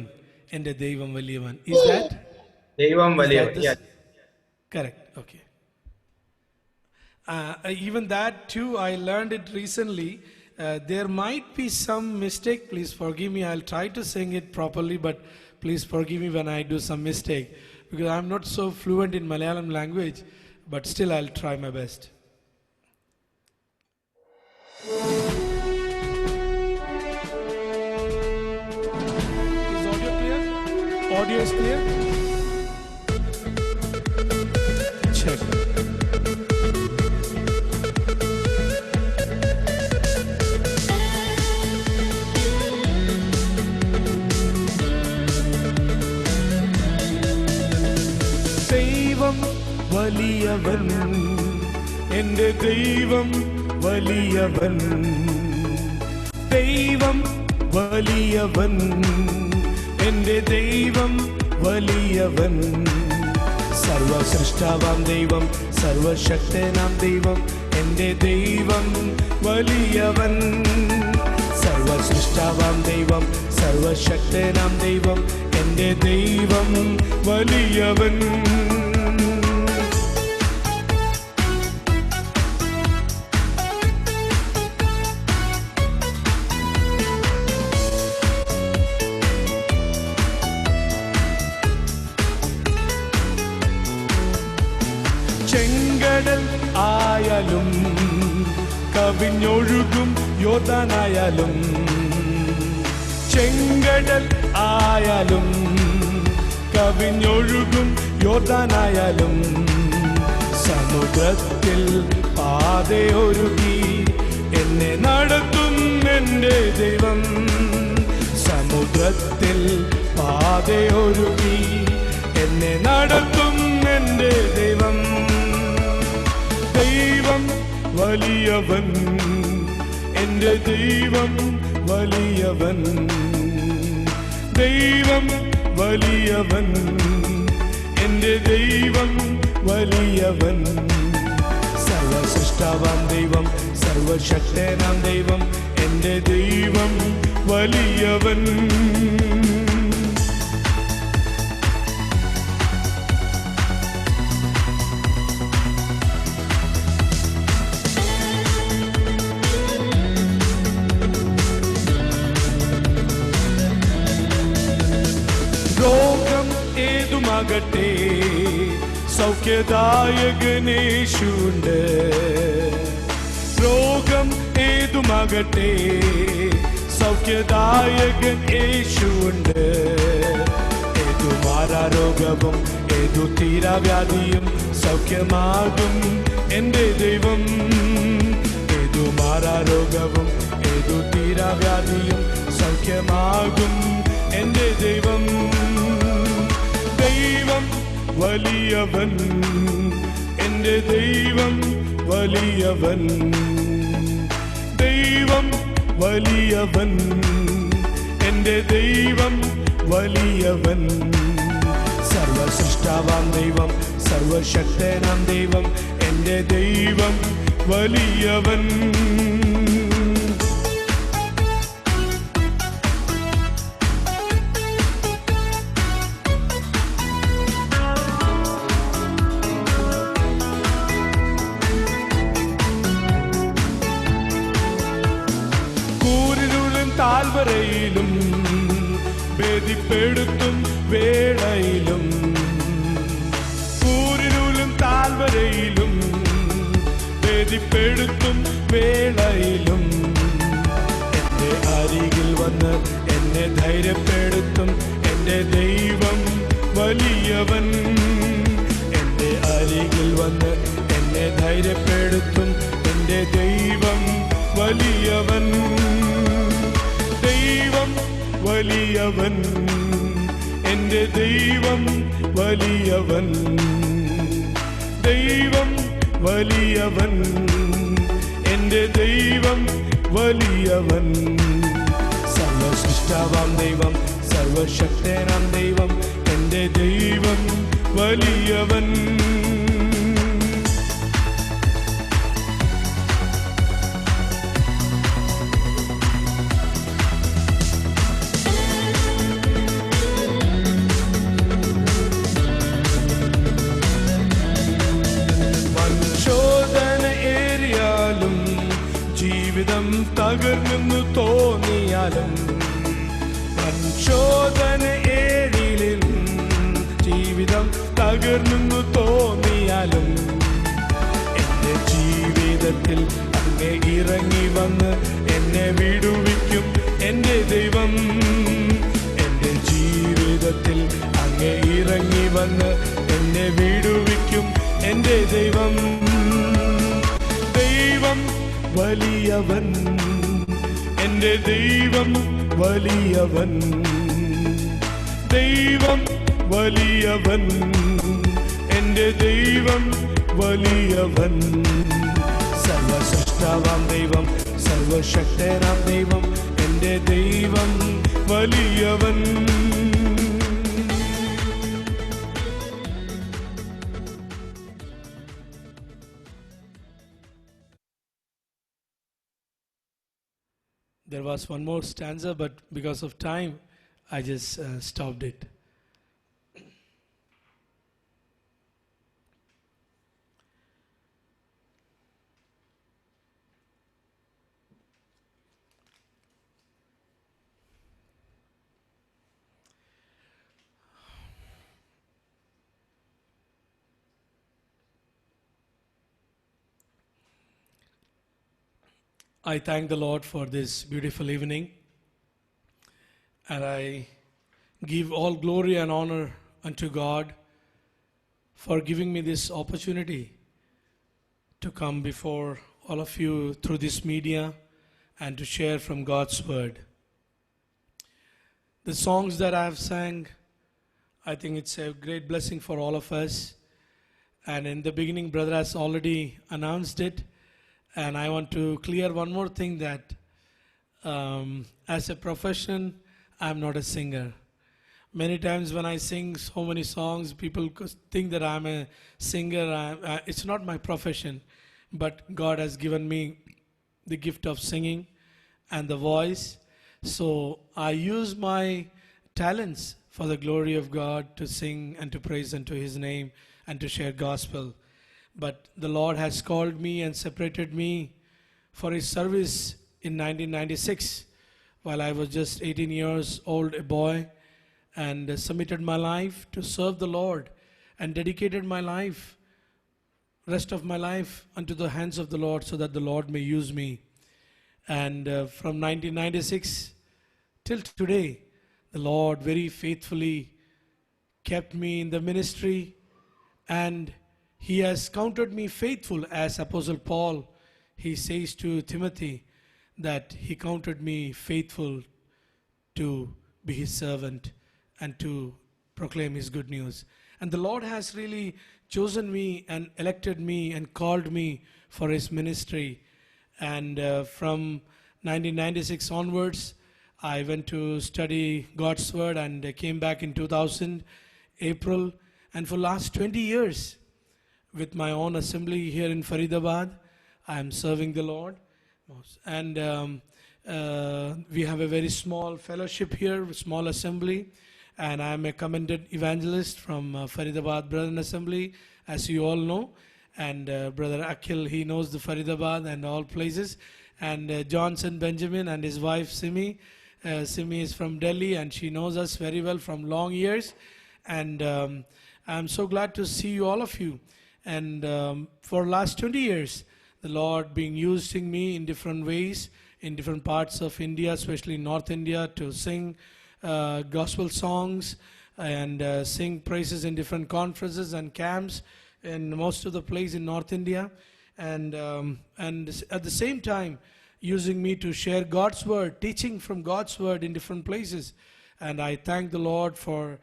Ende Deivam Valiyavan. Is that? Deivam Valiyavan. Yes. Yeah. Correct. Okay. Even that too, I learned it recently. There might be some mistake. Please forgive me. I'll try to sing it properly, but please forgive me when I do some mistake, because I'm not so fluent in Malayalam language, but still I'll try my best. Is audio clear? Audio is clear? Check. ദൈവം വലിയവൻ, എൻ്റെ ദൈവം വലിയവൻ. ദൈവം വലിയവൻ, എൻ്റെ ദൈവം വലിയവൻ. സർവസൃഷ്ടാവാം ദൈവം, സർവശക്തനാം ദൈവം, എൻ്റെ ദൈവം വലിയവൻ. സർവസൃഷ്ടാവാം ദൈവം, സർവശക്തനാം ദൈവം, എൻ്റെ ദൈവം വലിയവൻ. ചെങ്കടൽ ആയാലും കവിഞ്ഞൊഴുകും യോർദാനായാലും, ചെങ്കടൽ ആയാലും കവിഞ്ഞൊഴുകും യോർദാനായാലും, സമുദ്രത്തിൽ പാതയൊരുക്കി എന്നെ നടത്തും എൻ്റെ ദൈവം. സമുദ്രത്തിൽ പാതയൊരുക്കി എന്നെ നടത്തും എൻ്റെ ദൈവം. ദൈവം വലിയവൻ, എൻ്റെ ദൈവം വലിയവൻ. ദൈവം വലിയവൻ, എൻ്റെ ദൈവം വലിയവൻ. സർവസൃഷ്ടാവാം ദൈവം, സർവശക്തനാം ദൈവം, എൻ്റെ ദൈവം വലിയവൻ. രോഗം ഏതുമാകട്ടെ സൗഖ്യദായകനേശുണ്ട്. രോഗം ഏതുമാകട്ടെ സൗഖ്യദായകൻ യേശുണ്ട്. ഏതു മാരാരോഗവും ഏതു തീരാവ്യാധിയും സൗഖ്യമാകും എൻ്റെ ദൈവം. ഏതു മാരാരോഗവും ഏതു തീരാവ്യാധിയും സൗഖ്യമാകും എൻ്റെ ദൈവം. ദൈവം വലിയവൻ, എൻ്റെ ദൈവം വലിയവൻ. ദൈവം വലിയവൻ, എൻ്റെ ദൈവം വലിയവൻ. സർവസൃഷ്ടാവാം ദൈവം, സർവശക്തനാം ദൈവം, എൻ്റെ ദൈവം വലിയവൻ. താഴ്വരയിലും ഭേദിപ്പെടുത്തും വേളയിലും, കൂരിരുളും താഴ്വരയിലും ഭേദിപ്പെടുത്തും വേളയിലും, എൻ്റെ അരികിൽ വന്ന് എന്നെ ധൈര്യപ്പെടുത്തും എൻ്റെ ദൈവം വലിയവൻ. എൻ്റെ അരികിൽ വന്ന് എന്നെ ധൈര്യപ്പെടുത്തും എൻ്റെ ദൈവം വലിയവൻ. ദൈവം വലിയവൻ, എൻ്റെ ദൈവം വലിയവൻ. ദൈവം വലിയവൻ, എൻ്റെ ദൈവം വലിയവൻ. സർവസൃഷ്ടാവാം ദൈവം, സർവശക്തനാം ദൈവം, എൻ്റെ ദൈവം വലിയവൻ. ജീവിതം തകർന്നു തോന്നിയാലും, പരിശോധന ഏഴിലും ജീവിതം തകർന്നു തോന്നിയാലും, എൻ്റെ ജീവിതത്തിൽ അങ്ങേ ഇറങ്ങി വന്ന് എന്നെ വിടുവിക്കും എൻ്റെ ദൈവം. എൻ്റെ ജീവിതത്തിൽ അങ്ങേ ഇറങ്ങി വന്ന് എന്നെ വിടുവിക്കും എൻ്റെ ദൈവം. ദൈവം വലിയവൻ, എൻ്റെ ദൈവം വലിയവൻ. ദൈവം വലിയവൻ, എൻ്റെ ദൈവം വലിയവൻ. സർവസൃഷ്ടാവാം ദൈവം, സർവശക്തനാം ദൈവം, എൻ്റെ ദൈവം വലിയവൻ. There was one more stanza, but because of time, I just stopped it. I thank the Lord for this beautiful evening, and I give all glory and honor unto God for giving me this opportunity to come before all of you through this media and to share from God's Word. The songs that I have sang, I think it's a great blessing for all of us. And in the beginning, brother has already announced it. And I want to clear one more thing, that as a profession, I'm not a singer. Many times when I sing so many songs, people think that I'm a singer. It's not my profession, but God has given me the gift of singing and the voice. So I use my talents for the glory of God, to sing and to praise unto His name and to share gospel. But the Lord has called me and separated me for His service in 1996, while I was just 18 years old, a boy, and submitted my life to serve the Lord and dedicated my life, rest of my life, unto the hands of the Lord, so that the Lord may use me. And from 1996 till today, the Lord very faithfully kept me in the ministry, and He has counted me faithful, as Apostle Paul, he says to Timothy, that he counted me faithful to be His servant and to proclaim His good news. And the Lord has really chosen me and elected me and called me for His ministry. And from 1996 onwards, I went to study God's Word and came back in 2000, April. And for last 20 years, with my own assembly here in Faridabad, I am serving the Lord. And we have a very small fellowship here, small assembly. And I am a commended evangelist from Faridabad Brethren Assembly, as you all know. And Brother Akhil, he knows the Faridabad and all places. And Johnson Benjamin and his wife Simi. Simi is from Delhi, and she knows us very well from long years. And I'm so glad to see you, all of you. And for last 20 years, the Lord being using me in different ways, in different parts of India, especially North India, to sing gospel songs and sing praises in different conferences and camps in most of the place in North India. And at the same time, using me to share God's Word, teaching from God's Word in different places. And I thank the Lord for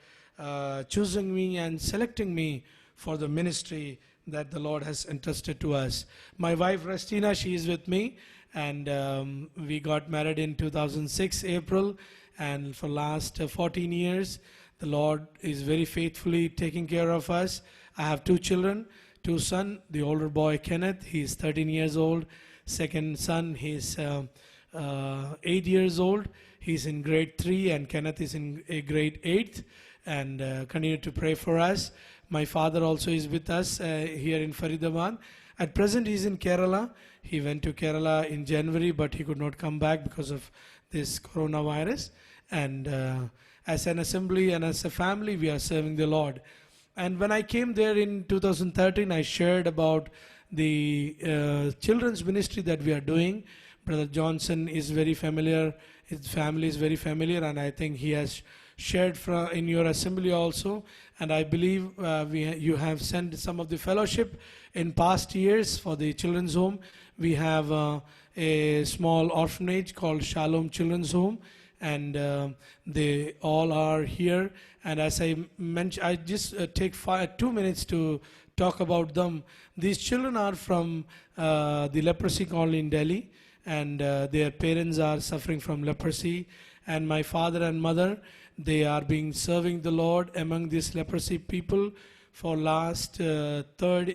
choosing me and selecting me for the ministry that the Lord has entrusted to us. My wife Restina, she is with me, and we got married in 2006 April, and for last 14 years the Lord is very faithfully taking care of us. I have two children, two sons. The older boy Kenneth, he is 13 years old. Second son, he is 8 years old. He's in grade 3, and Kenneth is in grade 8. And continue to pray for us. My father also is with us here in Faridabad. At present, he is in Kerala. He went to Kerala in January, but he could not come back because of this coronavirus. And as an assembly and as a family, we are serving the Lord. And when I came there in 2013, I shared about the children's ministry that we are doing. Brother Johnson is very familiar. His family is very familiar, and I think he has shared in your assembly also. And I believe you have sent some of the fellowship in past years for the children's home. We have a small orphanage called Shalom Children's Home, and they all are here. And as I mentioned, I just take 2 minutes to talk about them. These children are from the leprosy colony in Delhi, and their parents are suffering from leprosy. And my father and mother, they are being serving the Lord among these leprosy people for last 40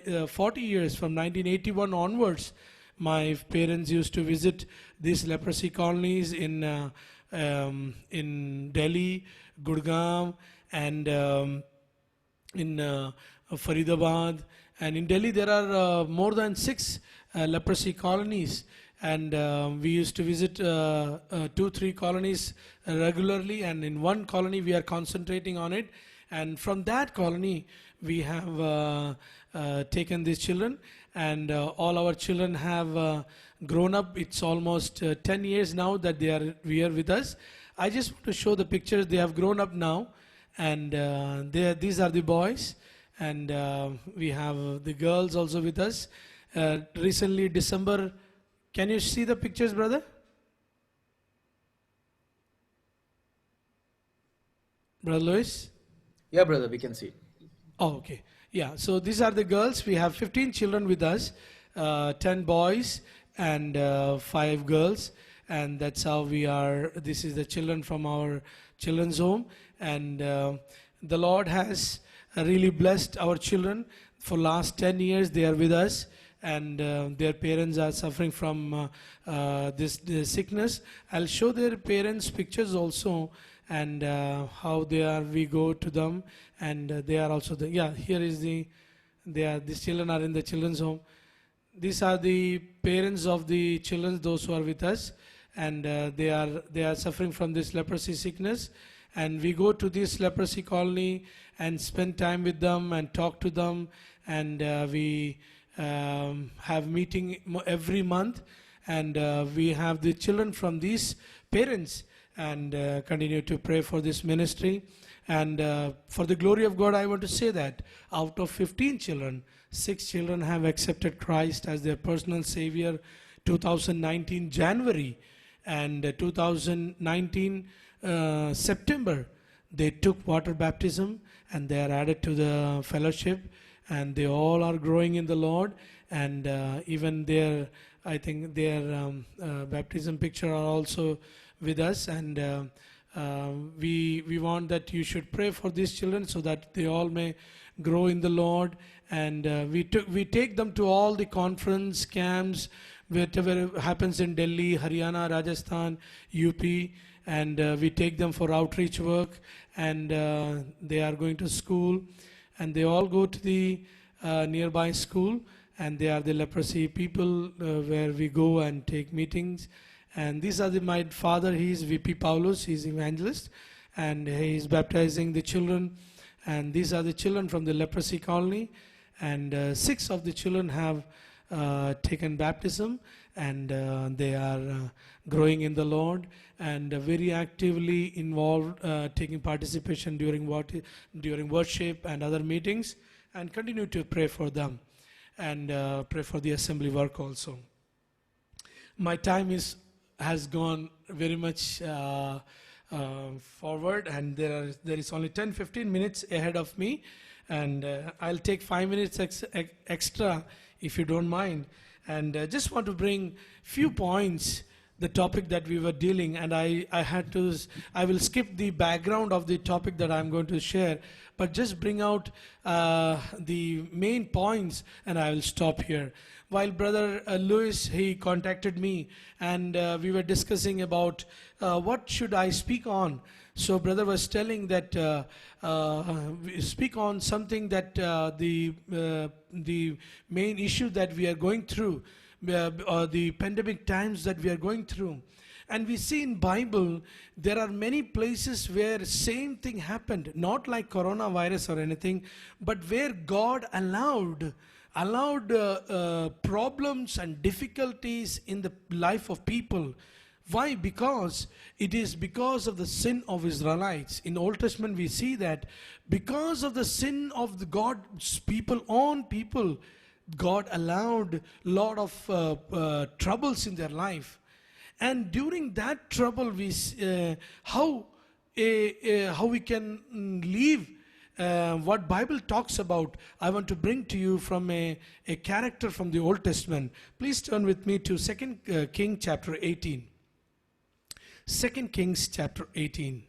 years. From 1981 onwards, my parents used to visit these leprosy colonies in in Delhi, Gurgaon, and in Faridabad. And in Delhi, there are more than 6 leprosy colonies. And we used to visit 2-3 colonies regularly. And in one colony, we are concentrating on it. And from that colony, we have taken these children. And all our children have grown up. It's almost 10 years now that we are with us. I just want to show the pictures. They have grown up now. And these are the boys. And we have the girls also with us. Recently, December, can you see the pictures, brother? Brother Louis? Yeah, brother, we can see it. Oh, okay. Yeah, so these are the girls. We have 15 children with us, 10 boys and 5 girls. And that's how we are. This is the children from our children's home. And the Lord has really blessed our children. For last 10 years, they are with us. And their parents are suffering from this sickness. I'll show their parents' pictures also, and how they are. We go to them, and they are also the. Yeah, here is the. These children are in the children's home. These are the parents of the children, those who are with us, and they are suffering from this leprosy sickness. And we go to this leprosy colony and spend time with them and talk to them, and we have meeting every month, and we have the children from these parents, and continue to pray for this ministry. And for the glory of God, I want to say that out of 15 children, 6 children have accepted Christ as their personal Savior 2019 January, and 2019 September they took water baptism, and they are added to the fellowship, and they all are growing in the Lord. And even their, I think their baptism picture are also with us. And we want that you should pray for these children so that they all may grow in the Lord. And we take them to all the conference camps, whatever happens in Delhi, Haryana, Rajasthan, UP, and we take them for outreach work, and they are going to school, and they all go to the nearby school, and they are the leprosy people where we go and take meetings. And these are my father. He is VP Paulus. He is evangelist, and he is baptizing the children. And these are the children from the leprosy colony, and 6 of the children have taken baptism, and they are growing in the Lord, and very actively involved, taking participation during worship and other meetings, and continue to pray for them, and pray for the assembly work also. My time has gone very much forward, and there is only 10-15 minutes ahead of me, and I'll take 5 minutes extra if you don't mind, and just want to bring few points, the topic that we were dealing, and I will skip the background of the topic that I'm going to share, but just bring out the main points, and I will stop here. While Brother Louis, he contacted me, and we were discussing about what should I speak on. So brother was telling that speak on something that the main issue that we are going through, or the pandemic times that we are going through. And we see in Bible, there are many places where same thing happened, not like coronavirus or anything, but where God allowed problems and difficulties in the life of people. Why? Because it is because of the sin of Israelites. In Old Testament we see that because of the sin of the God's own people, God allowed a lot of troubles in their life. And during that trouble, we how we can live what Bible talks about. I want to bring to you from a character from the Old Testament. Please turn with me to 2 Kings chapter 18. 2 Kings chapter 18.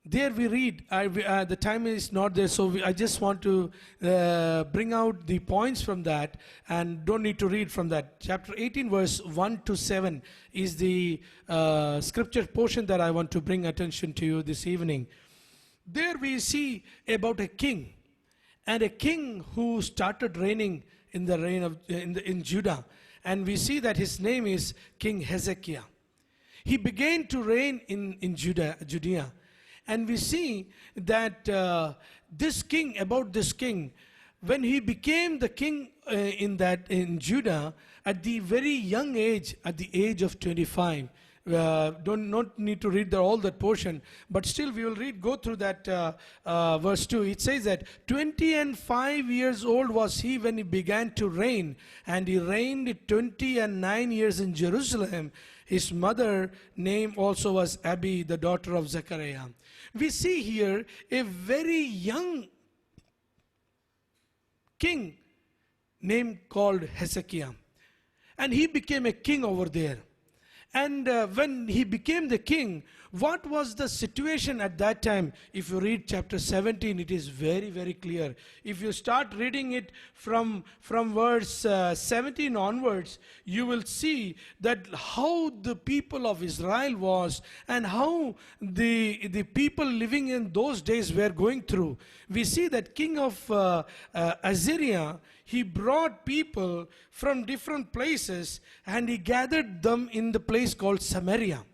There we read, the time is not there, so I just want to bring out the points from that and don't need to read from that. Chapter 18, verse 1 to 7 is the scripture portion that I want to bring attention to you this evening. There we see about a king, and a king who started reigning in the reign of in Judah, and we see that his name is King Hezekiah. He began to reign in Judea. And we see that this king, when he became the king in Judah at the very young age, at the age of 25. Not need to read all that portion, but still we will go through that verse 2. It says that 25 years old was he when he began to reign, and he reigned 29 years in Jerusalem. His mother name also was Abi, the daughter of Zechariah. We see here a very young king named called Hezekiah, and he became a king over there. And when he became the king, what was the situation at that time? If you read chapter 17, it is very, very clear. If you start reading it from verse 17 onwards, you will see that how the people of Israel was and how the people living in those days were going through. We see that king of Assyria, he brought people from different places and he gathered them in the place called Samaria.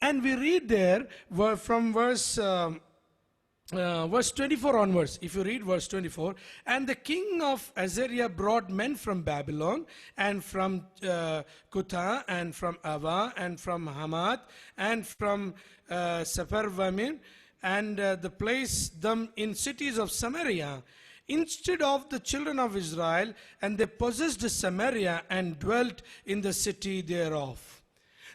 And we read there from verse 24 onwards. If you read verse 24, and the king of Assyria brought men from Babylon and from Kutha and from Ava and from Hamath and from Sepharvaim, and the place them in cities of Samaria instead of the children of Israel, and they possessed Samaria and dwelt in the city thereof.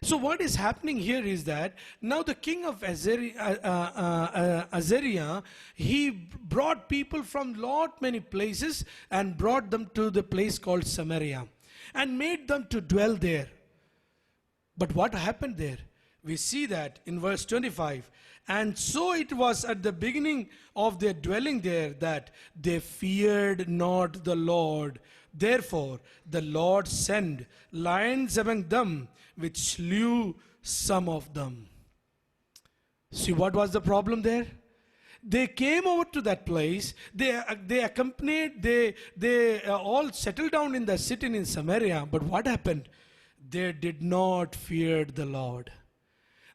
So what is happening here is that now the king of Assyria, he brought people from many places and brought them to the place called Samaria and made them to dwell there. But what happened there? We see that in verse 25. And so it was at the beginning of their dwelling there that they feared not the Lord. Therefore the Lord sent lions among them, which slew some of them. See what was the problem there? They came over to that place. They accompanied. They all settled down in the city in Samaria. But what happened? They did not fear the Lord.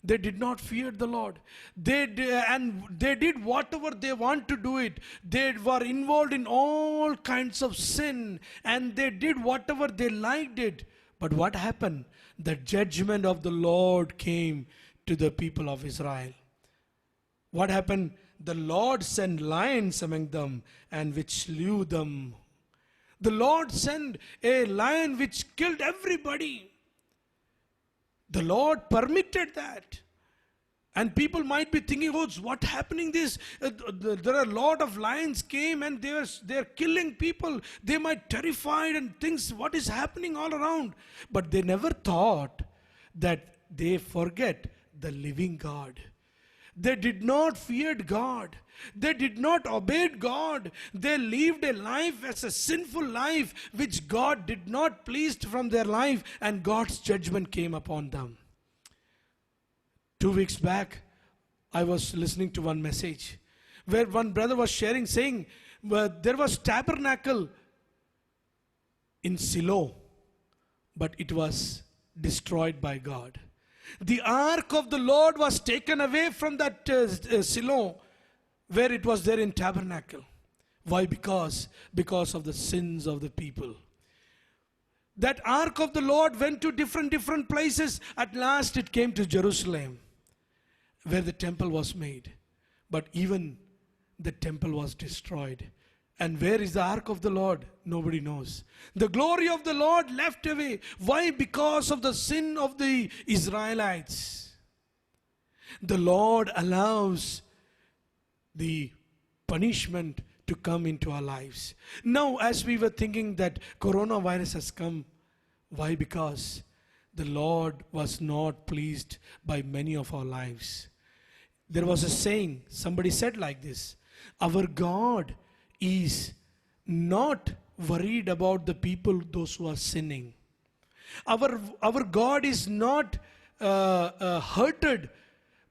They did not fear the Lord. They did whatever they want to do it. They were involved in all kinds of sin, and they did whatever they liked it. But what happened? The judgment of the Lord came to the people of Israel. What happened? The Lord sent lions among them, and which slew them. The Lord sent a lion which killed everybody. The Lord permitted that. And people might be thinking, oh, what's happening this? There are a lot of lions came and they're killing people. They might terrified and things, what is happening all around? But they never thought that they forget the living God. They did not fear God. They did not obey God. They lived a life as a sinful life which God did not please from their life, and God's judgment came upon them. 2 weeks back, I was listening to one message where one brother was sharing, saying there was tabernacle in Shiloh, but it was destroyed by God. The ark of the Lord was taken away from that Shiloh where it was there in tabernacle. Why? Because of the sins of the people. That ark of the Lord went to different places. At last it came to Jerusalem, where the temple was made. But even the temple was destroyed. And where is the ark of the Lord? Nobody knows. The glory of the Lord left away. Why? Because of the sin of the Israelites. The Lord allows the punishment to come into our lives. Now, as we were thinking that coronavirus has come, why? Because the Lord was not pleased by many of our lives. There was a saying, somebody said like this: our God is not worried about the people, those who are sinning. Our God is not hurted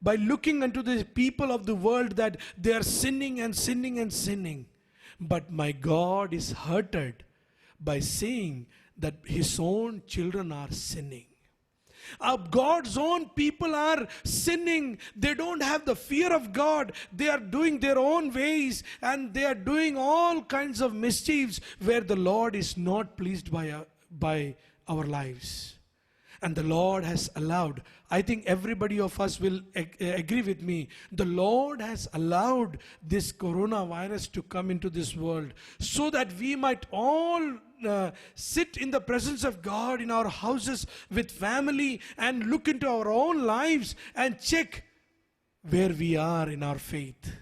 by looking unto the people of the world that they are sinning and sinning and sinning. But my God is hurted by seeing that his own children are sinning. God's own people are sinning. They don't have the fear of God. They are doing their own ways, and they are doing all kinds of mischiefs where the Lord is not pleased by our lives. And the Lord has allowed, I think everybody of us will agree with me, the Lord has allowed this coronavirus to come into this world so that we might all sit in the presence of God in our houses with family and look into our own lives and check where we are in our faith.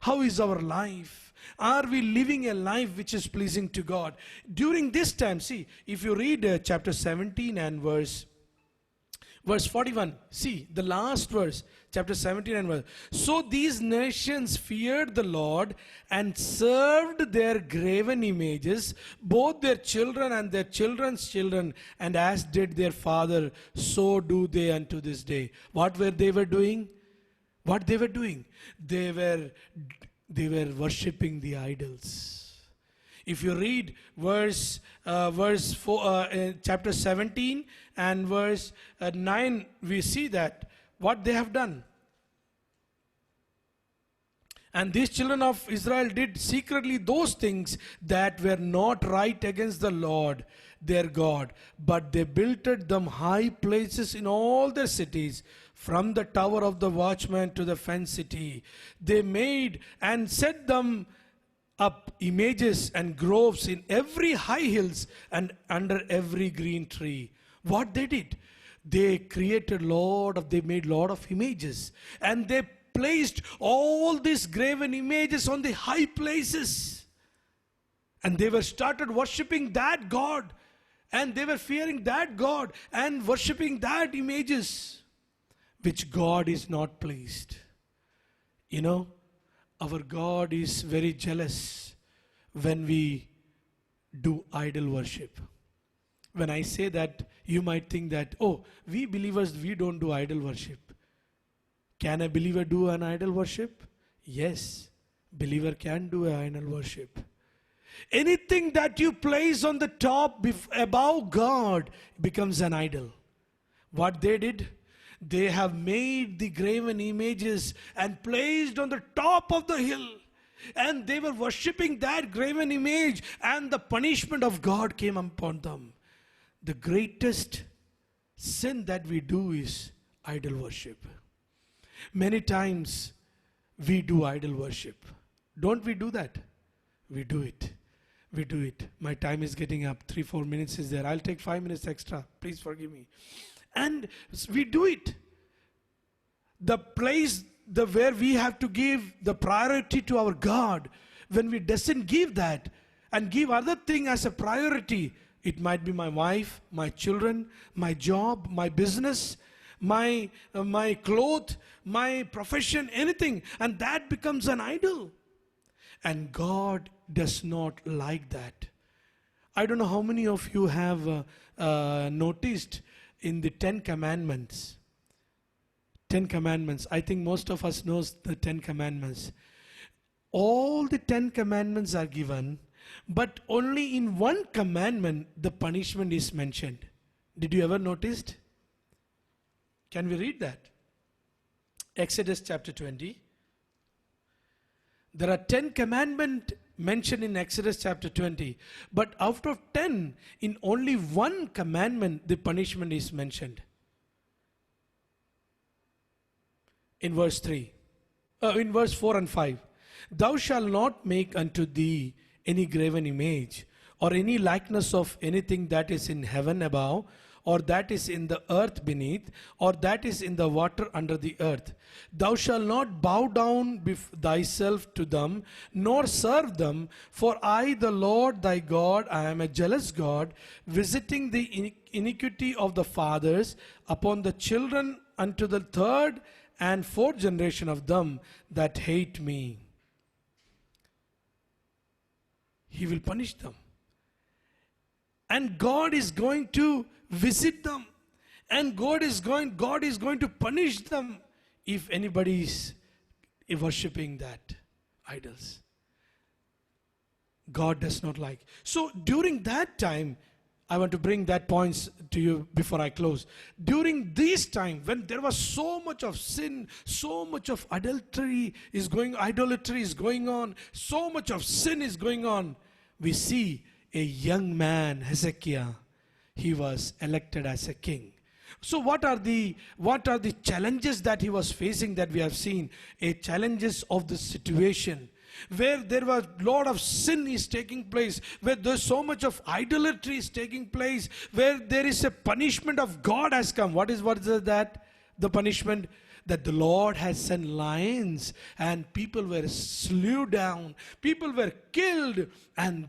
How is our life? Are we living a life which is pleasing to God? During this time, see, if you read chapter 17 and verse 41, see the last verse, chapter 17 and verse. So these nations feared the Lord and served their graven images, both their children and their children's children, and as did their father, so do they unto this day. What were they were doing? What they were doing? They were worshipping the idols. If you read verse 4, chapter 17 and verse 9, we see that what they have done. And these children of Israel did secretly those things that were not right against the Lord their God, but they built them high places in all their cities, from the tower of the watchman to the fenced city. They made and set them up images and groves in every high hills and under every green tree. What they did? They made lot of images, and they placed all these graven images on the high places. And they were started worshipping that God, and they were fearing that God and worshipping that images, which God is not pleased. You know, our God is very jealous when we do idol worship. When I say that, you might think that, oh, we believers, we don't do idol worship. Can a believer do an idol worship? Yes, believer can do an idol worship. Anything that you place on the top above God becomes an idol. What they did? They have made the graven images and placed on the top of the hill. And they were worshipping that graven image, and the punishment of God came upon them. The greatest sin that we do is idol worship. Many times we do idol worship. Don't we do that? We do it. We do it. My time is getting up. 3-4 minutes is there. I'll take 5 minutes extra. Please forgive me. And we do it. The place where we have to give the priority to our God, when we doesn't give that and give other thing as a priority, it might be my wife, my children, my job, my business, my clothes, my profession, anything, and that becomes an idol. And God does not like that. I don't know how many of you have noticed in the 10 Commandments. 10 Commandments. I think most of us knows the 10 Commandments. All the 10 Commandments are given, but only in one commandment the punishment is mentioned. Did you ever notice? Can we read that? Exodus chapter 20. There are 10 commandments mentioned in Exodus chapter 20. But out of 10, in only one commandment, the punishment is mentioned. In verse 3. In verse 4 and 5. Thou shalt not make unto thee any graven image, or any likeness of anything that is in heaven above, or that is in the earth beneath, or that is in the water under the earth. Thou shalt not bow down thyself to them, nor serve them, for I, the Lord thy God, I am a jealous God, visiting the iniquity of the fathers upon the children unto the third and fourth generation of them that hate me. He will punish them. And God is going to visit them. And God is going to punish them if anybody is worshipping that idols. God does not like. So during that time, I want to bring that points to you before I close. During this time, when there was so much of sin, so much of idolatry is going on, so much of sin is going on, we see a young man, Hezekiah, he was elected as a king. So what are the challenges that he was facing that we have seen? Challenges of the situation where there was a lot of sin is taking place, where there's so much of idolatry is taking place, where there is a punishment of God has come. What is that? The punishment that the Lord has sent lions and people were slew down, people were killed, and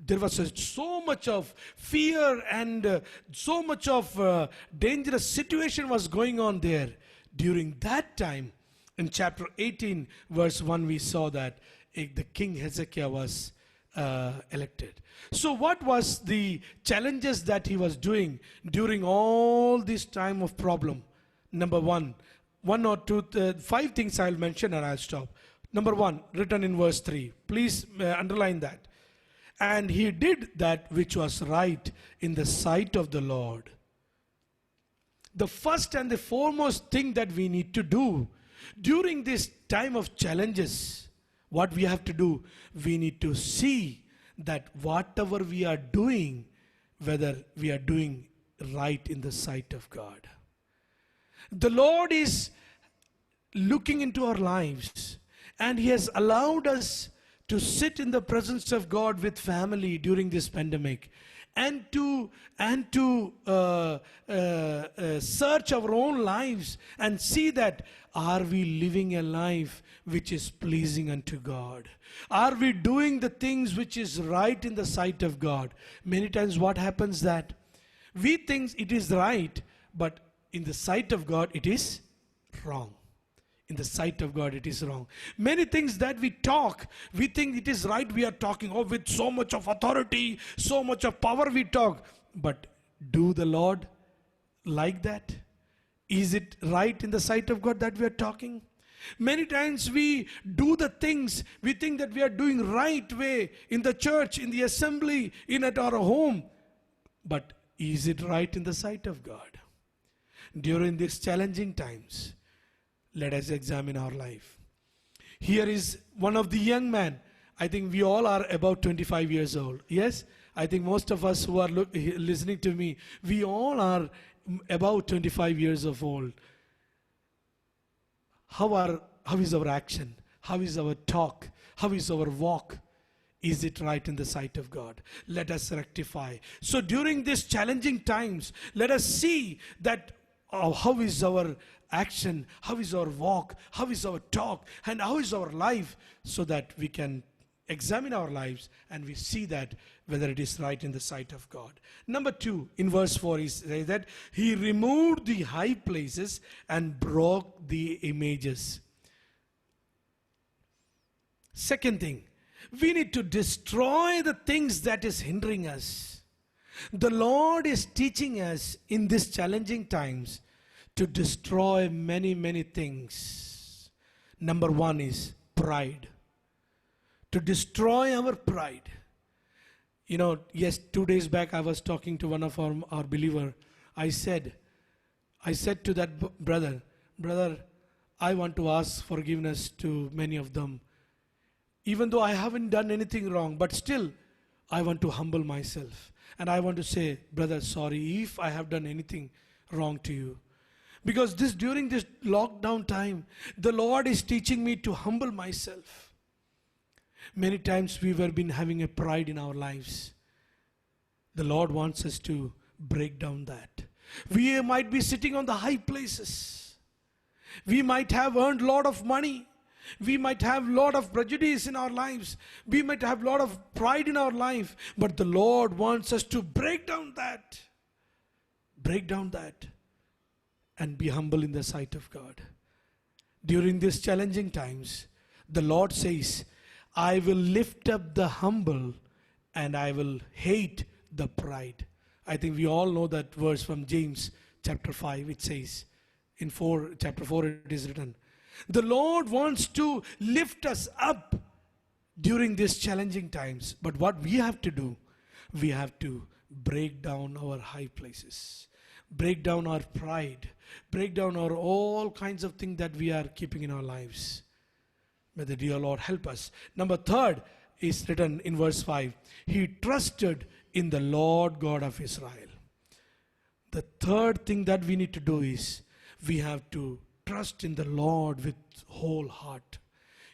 there was so much of fear and so much of dangerous situation was going on there. During that time, in chapter 18, verse 1, we saw that the king Hezekiah was elected. So what was the challenges that he was doing during all this time of problem? Number one or two, five things I'll mention and I'll stop. Number one, written in verse 3. Please underline that. And he did that which was right in the sight of the Lord. The first and the foremost thing that we need to do during this time of challenges, what we have to do, we need to see that whatever we are doing, whether we are doing right in the sight of God. The Lord is looking into our lives, and He has allowed us to sit in the presence of God with family during this pandemic, and to search our own lives and see that are we living a life which is pleasing unto God? Are we doing the things which is right in the sight of God? Many times what happens that we think it is right, but in the sight of God it is wrong. In the sight of God, it is wrong. Many things that we talk, we think it is right, we are talking with so much of authority, so much of power we talk. But do the Lord like that? Is it right in the sight of God that we are talking? Many times we do the things, we think that we are doing right way in the church, in the assembly, at our home. But is it right in the sight of God? During these challenging times, let us examine our life. Here is one of the young men. I think we all are about 25 years old. Yes? I think most of us who are listening to me, we all are about 25 years of old. How is our action? How is our talk? How is our walk? Is it right in the sight of God? Let us rectify. So during these challenging times, let us see that how is our action, how is our walk, how is our talk, and how is our life, so that we can examine our lives and we see that whether it is right in the sight of God. Number 2, in verse 4, he says that he removed the high places and broke the images. Second thing, we need to destroy the things that is hindering us. The Lord is teaching us in these challenging times to destroy many things. Number 1 is pride. To destroy our pride. Yes, 2 days back I was talking to one of our believer. I said to that brother, I want to ask forgiveness to many of them. Even though I haven't done anything wrong, but still I want to humble myself. And I want to say, brother, sorry if I have done anything wrong to you. Because during this lockdown time, the Lord is teaching me to humble myself. Many times we have been having a pride in our lives. The Lord wants us to break down that. We might be sitting on the high places. We might have earned a lot of money. We might have a lot of prejudice in our lives. We might have a lot of pride in our life. But the Lord wants us to break down that. Break down that. And be humble in the sight of God. During these challenging times, the Lord says, I will lift up the humble and I will hate the pride. I think we all know that verse from James chapter 5. It says, in chapter 4 it is written, the Lord wants to lift us up during these challenging times. But what we have to do, we have to break down our high places, break down our pride, break down our all kinds of things that we are keeping in our lives. May the dear Lord help us. Number third is written in verse 5. He trusted in the Lord God of Israel. The third thing that we need to do is we have to trust in the Lord with whole heart.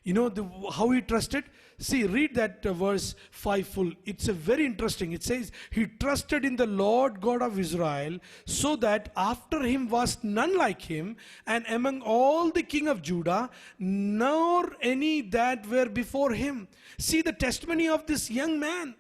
You know how he trusted? See, read that verse 5 full. It's a very interesting. It says, he trusted in the Lord God of Israel, so that after him was none like him, and among all the king of Judah, nor any that were before him. See the testimony of this young man.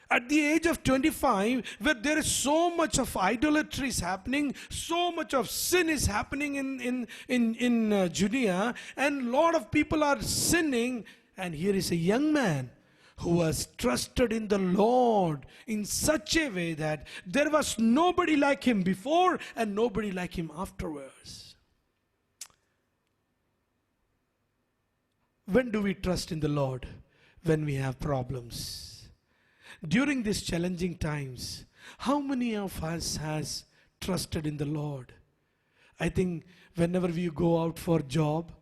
At the age of 25, where there is so much of idolatry is happening, so much of sin is happening in Judea, and a lot of people are sinning, and here is a young man who has trusted in the Lord in such a way that there was nobody like him before and nobody like him afterwards. When do we trust in the Lord? When we have problems. During these challenging times, how many of us has trusted in the Lord? I think whenever we go out for job,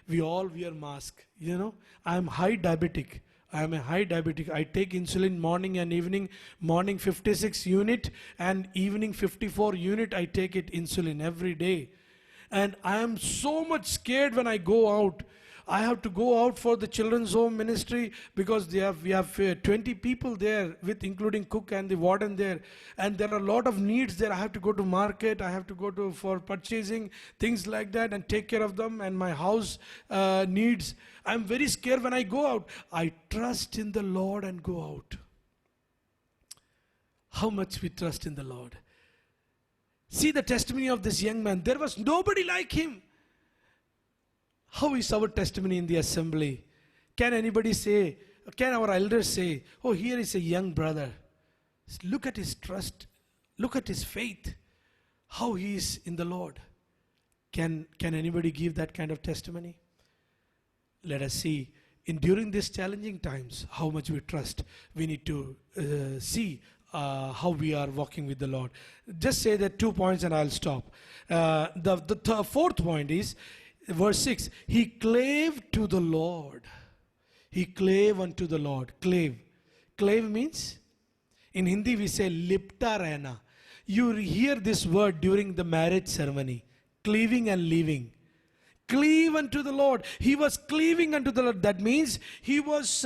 we all wear mask. You know, I am high diabetic. I am a high diabetic. I take insulin morning and evening. Morning 56 unit and evening 54 unit. I take it insulin every day. And I am so much scared when I go out. I have to go out for the children's home ministry because we have 20 people there, with including cook and the warden there, and there are a lot of needs there. I have to go to market, I have to go to for purchasing things like that and take care of them, and my house needs. I'm very scared when I go out. I trust in the Lord and go out. How much we trust in the Lord. See the testimony of this young man. There was nobody like him. How is our testimony in the assembly? Can anybody say, can our elders say, oh, here is a young brother. Look at his trust. Look at his faith. How he is in the Lord. Can anybody give that kind of testimony? Let us see. During these challenging times, how much we trust. We need to see how we are walking with the Lord. Just say that 2 points and I'll stop. The fourth point is, verse 6, he clave to the Lord. He clave unto the Lord. Clave. Clave means, in Hindi we say lipta rehna. You hear this word during the marriage ceremony. Cleaving and leaving. Cleave unto the Lord. He was cleaving unto the Lord. That means he was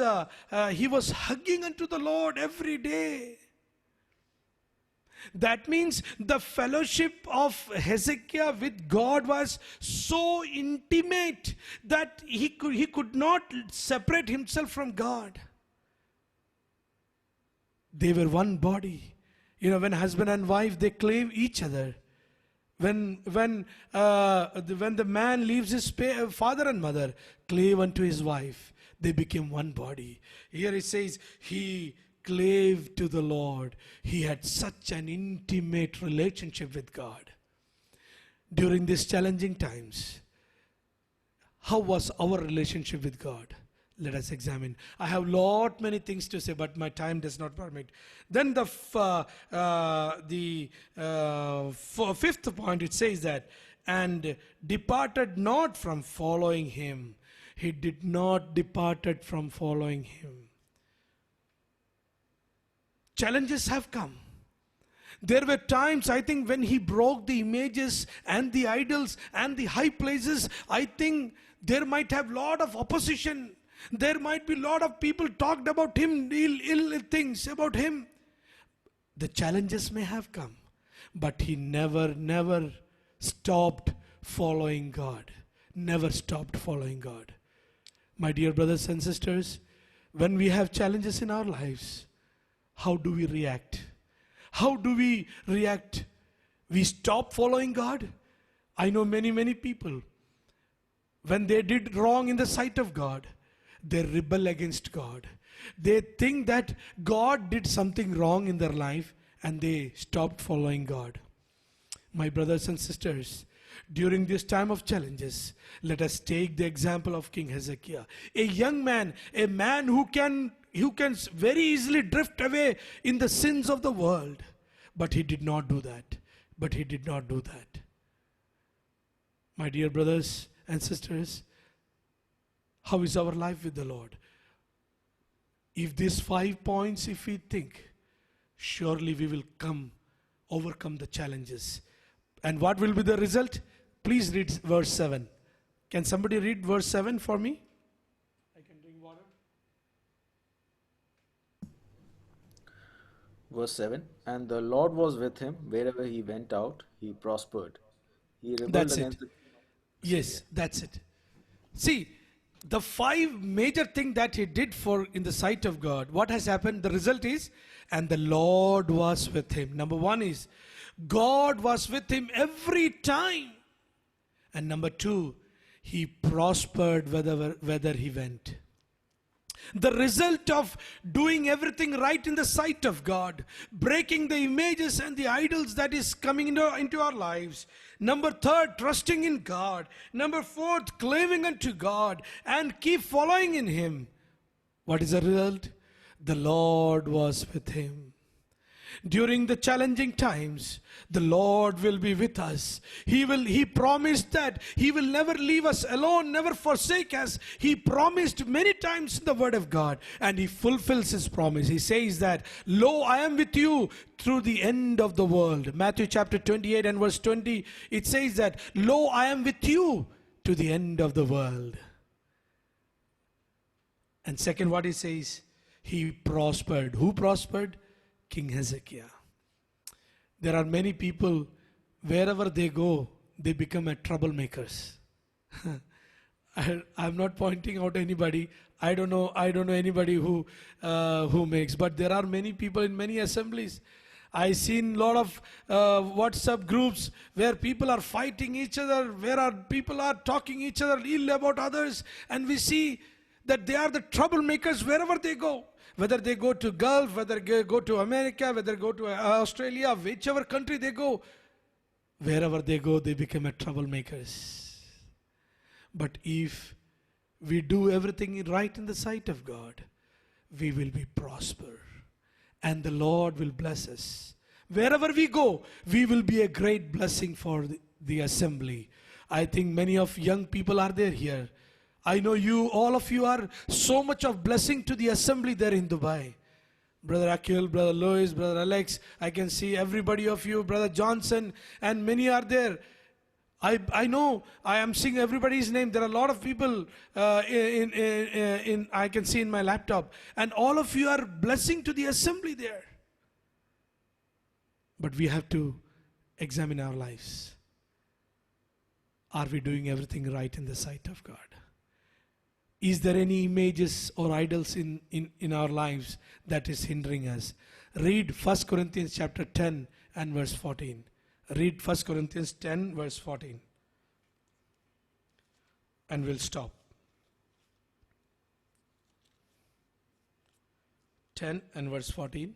hugging unto the Lord every day. That means the fellowship of Hezekiah with God was so intimate that he could not separate himself from God. They were one body. You know, when husband and wife, they clave each other. When the man leaves his father and mother, clave unto his wife, they became one body. Here it says, he clave to the Lord. He had such an intimate relationship with God. During these challenging times, how was our relationship with God? Let us examine. I have many things to say, but my time does not permit. Then the fifth point, it says that, and departed not from following him. He did not departed from following him. Challenges have come. There were times, I think, when he broke the images and the idols and the high places. I think there might have lot of opposition. There might be lot of people talked about him, ill things about him. The challenges may have come, but he never stopped following God. Never stopped following God. My dear brothers and sisters, when we have challenges in our lives, how do we react? How do we react? We stop following God? I know many, many people, when they did wrong in the sight of God, they rebel against God. They think that God did something wrong in their life and they stopped following God. My brothers and sisters, during this time of challenges, let us take the example of King Hezekiah. A young man, a man who can very easily drift away in the sins of the world. But he did not do that. But he did not do that. My dear brothers and sisters, how is our life with the Lord? If these 5 points, if we think, surely we will overcome the challenges. And what will be the result? Please read verse 7. Can somebody read verse 7 for me? I can drink water. Verse 7. And the Lord was with him wherever he went out, he prospered. He rebelled That's it. against the Yes, that's it. See, the 5 major things that he did in the sight of God, what has happened? The result is, and the Lord was with him. Number 1 is, God was with him every time. And number 2, he prospered whether he went. The result of doing everything right in the sight of God, breaking the images and the idols that is coming into our lives. Number 3, trusting in God. Number 4, claiming unto God and keep following in Him. What is the result? The Lord was with him. During the challenging times, the Lord will be with us. He promised that He will never leave us alone, never forsake us. He promised many times in the Word of God, and He fulfills His promise. He says that, lo, I am with you through the end of the world. Matthew chapter 28 and verse 20, it says that, lo, I am with you to the end of the world. And second, what He says, He prospered. Who prospered? King Hezekiah. There are many people, wherever they go, they become a troublemakers. I'm not pointing out anybody. I don't know anybody who makes, but there are many people in many assemblies. I seen a lot of WhatsApp groups where people are fighting each other, where people are talking each other ill about others, and we see that they are the troublemakers wherever they go. Whether they go to Gulf, whether they go to America, whether they go to Australia, whichever country they go, wherever they go, they become a troublemakers. But if we do everything right in the sight of God, we will be prosper. And the Lord will bless us. Wherever we go, we will be a great blessing for the assembly. I think many of young people are there here. I know all of you are so much of blessing to the assembly there in Dubai. Brother Akhil, Brother Louis, Brother Alex, I can see everybody of you, Brother Johnson, and many are there. I know, I am seeing everybody's name. There are a lot of people I can see in my laptop. And all of you are blessing to the assembly there. But we have to examine our lives. Are we doing everything right in the sight of God? Is there any images or idols in our lives that is hindering us? Read 1 Corinthians chapter 10 and verse 14. Read 1 Corinthians 10 verse 14. And we'll stop. 10 and verse 14.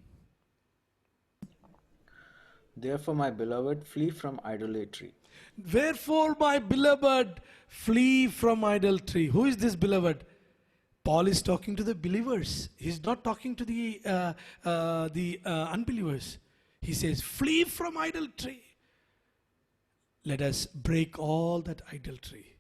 Therefore, my beloved, flee from idolatry. Wherefore, my beloved, flee from idolatry. Who is this beloved? Paul is talking to the believers. He's not talking to the unbelievers. He says, flee from idolatry. Let us break all that idolatry.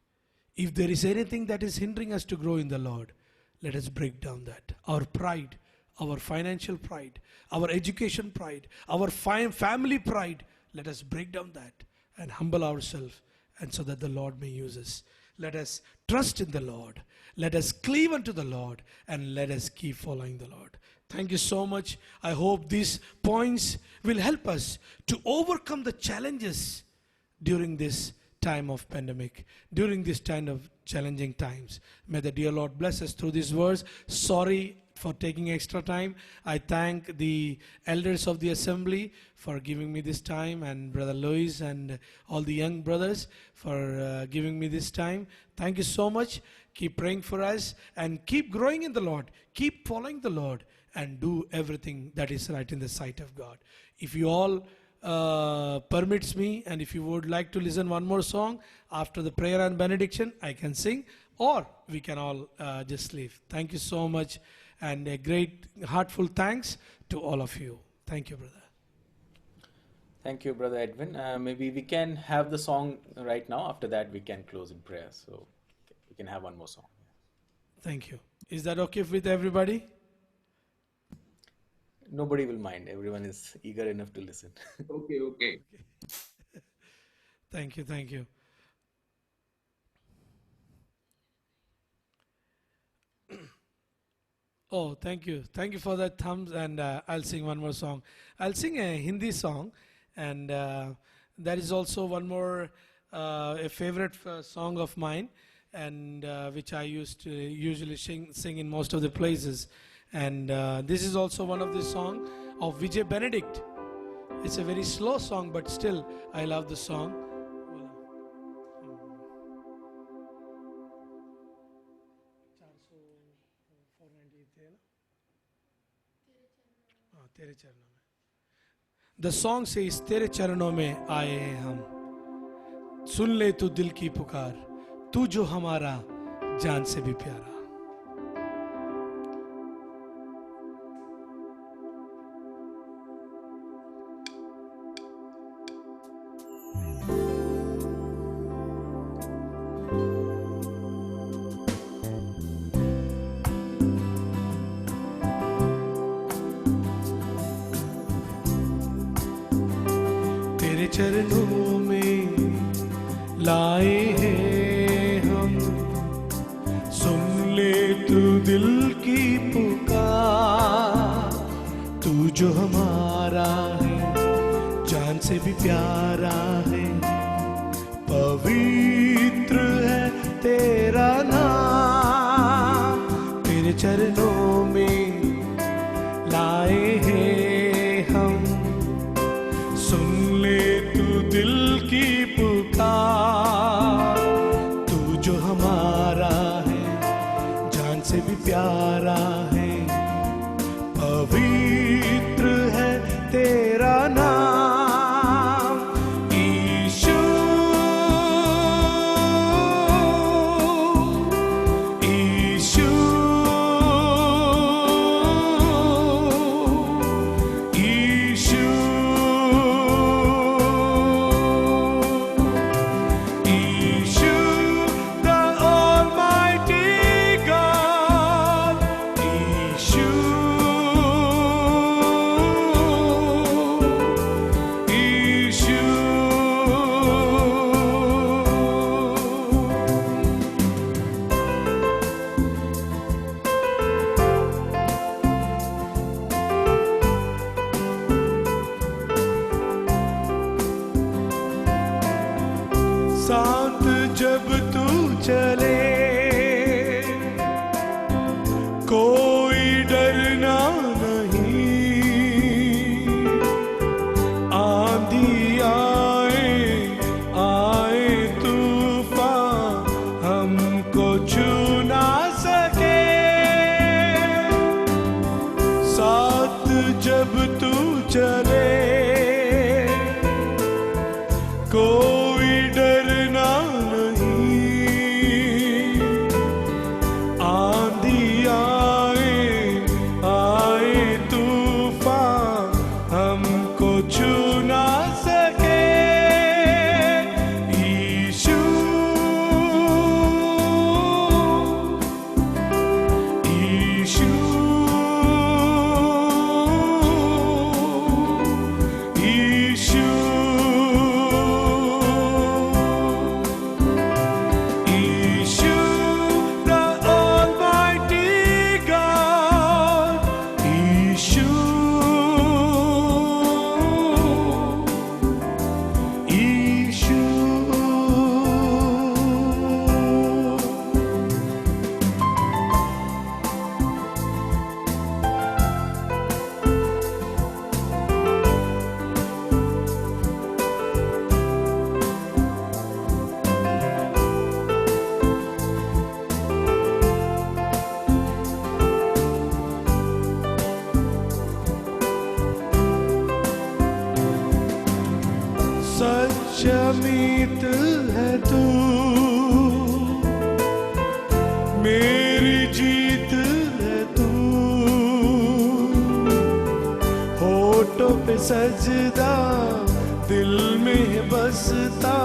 If there is anything that is hindering us to grow in the Lord, let us break down that. Our pride, our financial pride, our education pride, our family pride, let us break down that and humble ourselves, and so that the Lord may use us. Let us trust in the Lord. Let us cleave unto the Lord, and let us keep following the Lord. Thank you so much. I hope these points will help us to overcome the challenges during this time of pandemic, during this time of challenging times. May the dear Lord bless us through this verse. Sorry for taking extra time. I thank the elders of the assembly for giving me this time, and Brother Louis and all the young brothers for giving me this time. Thank you so much. Keep praying for us and keep growing in the Lord. Keep following the Lord and do everything that is right in the sight of God. If you all permits me, and if you would like to listen one more song after the prayer and benediction, I can sing, or we can all just leave. Thank you so much, and a great heartful thanks to all of you. Thank you, brother. Thank you, Brother Edwin. Maybe we can have the song right now. After that, we can close in prayer. So we can have one more song. Thank you. Is that okay with everybody? Nobody will mind. Everyone is eager enough to listen. Okay. Thank you, thank you. Oh, thank you. Thank you for that thumbs, and I'll sing one more song. I'll sing a Hindi song, and that is also one more a favorite song of mine, and which I used to usually sing in most of the places. And this is also one of the songs of Vijay Benedict. It's a very slow song, but still I love the song. The song says, तेरे चरणों में आए हैं हम, सुन ले तू दिल की पुकार, तू जो हमारा जान से भी प्यारा. तेरे चरणों में लाए हैं हम, सुन ले तू दिल की पुकार, तू जो हमारा है, जान से भी प्यारा है, पवित्र है तेरा नाम. तेरे चरणों में लाए हैं हम, सुन ले तू दिल की पुकार, तू जो हमारा है, जान से भी प्यारा है, पवित्र है तेरा नाम. यीशु, यीशु, यीशु, यीशु, the Almighty God. यीशु, मेरी जीत है तू, होठों पे सजदा, दिल में बसता,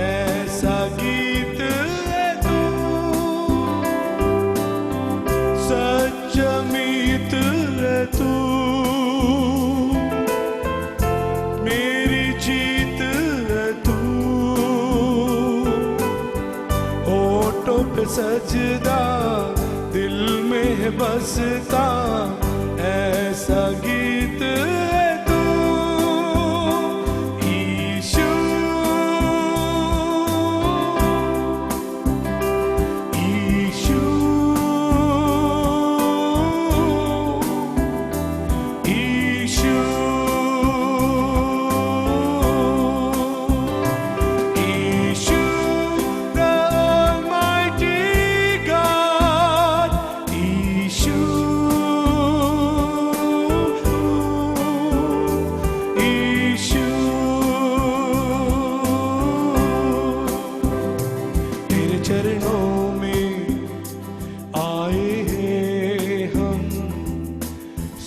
ऐसा गीत है तू, सच्चा मीत है तू, मेरी जीत है तू, होठों पे सजदा, दिल में बसता, ऐसा गीत है तू, Ishu, Ishu, Ishu, Ishu, the Almighty God, Ishu, Ishu, तेरे चरणों में आए हैं हम,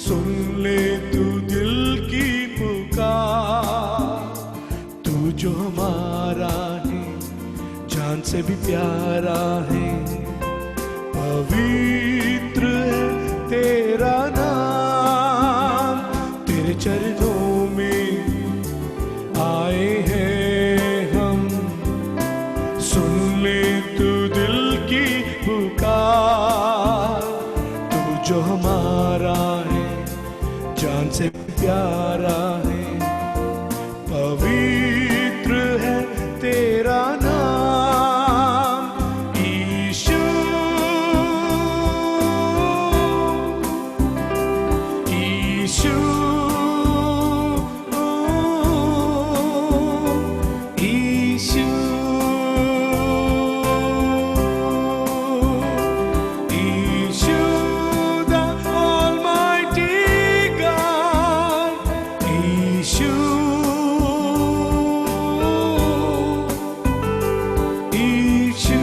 सुन ले तू दिल की पुकार, तू जो हमारा है, जान से भी प्यारा है, पवित्र है तेरा नाम, तेरे चरणों में आए हैं हम, सुन ले तू दिल की पुकार, तू जो हमारा है, जान से प्यारा है, पवित्र है तेरा नाम, Ishu, Ishu, Ishu, Ishu, the Almighty God, Ishu, Ishu,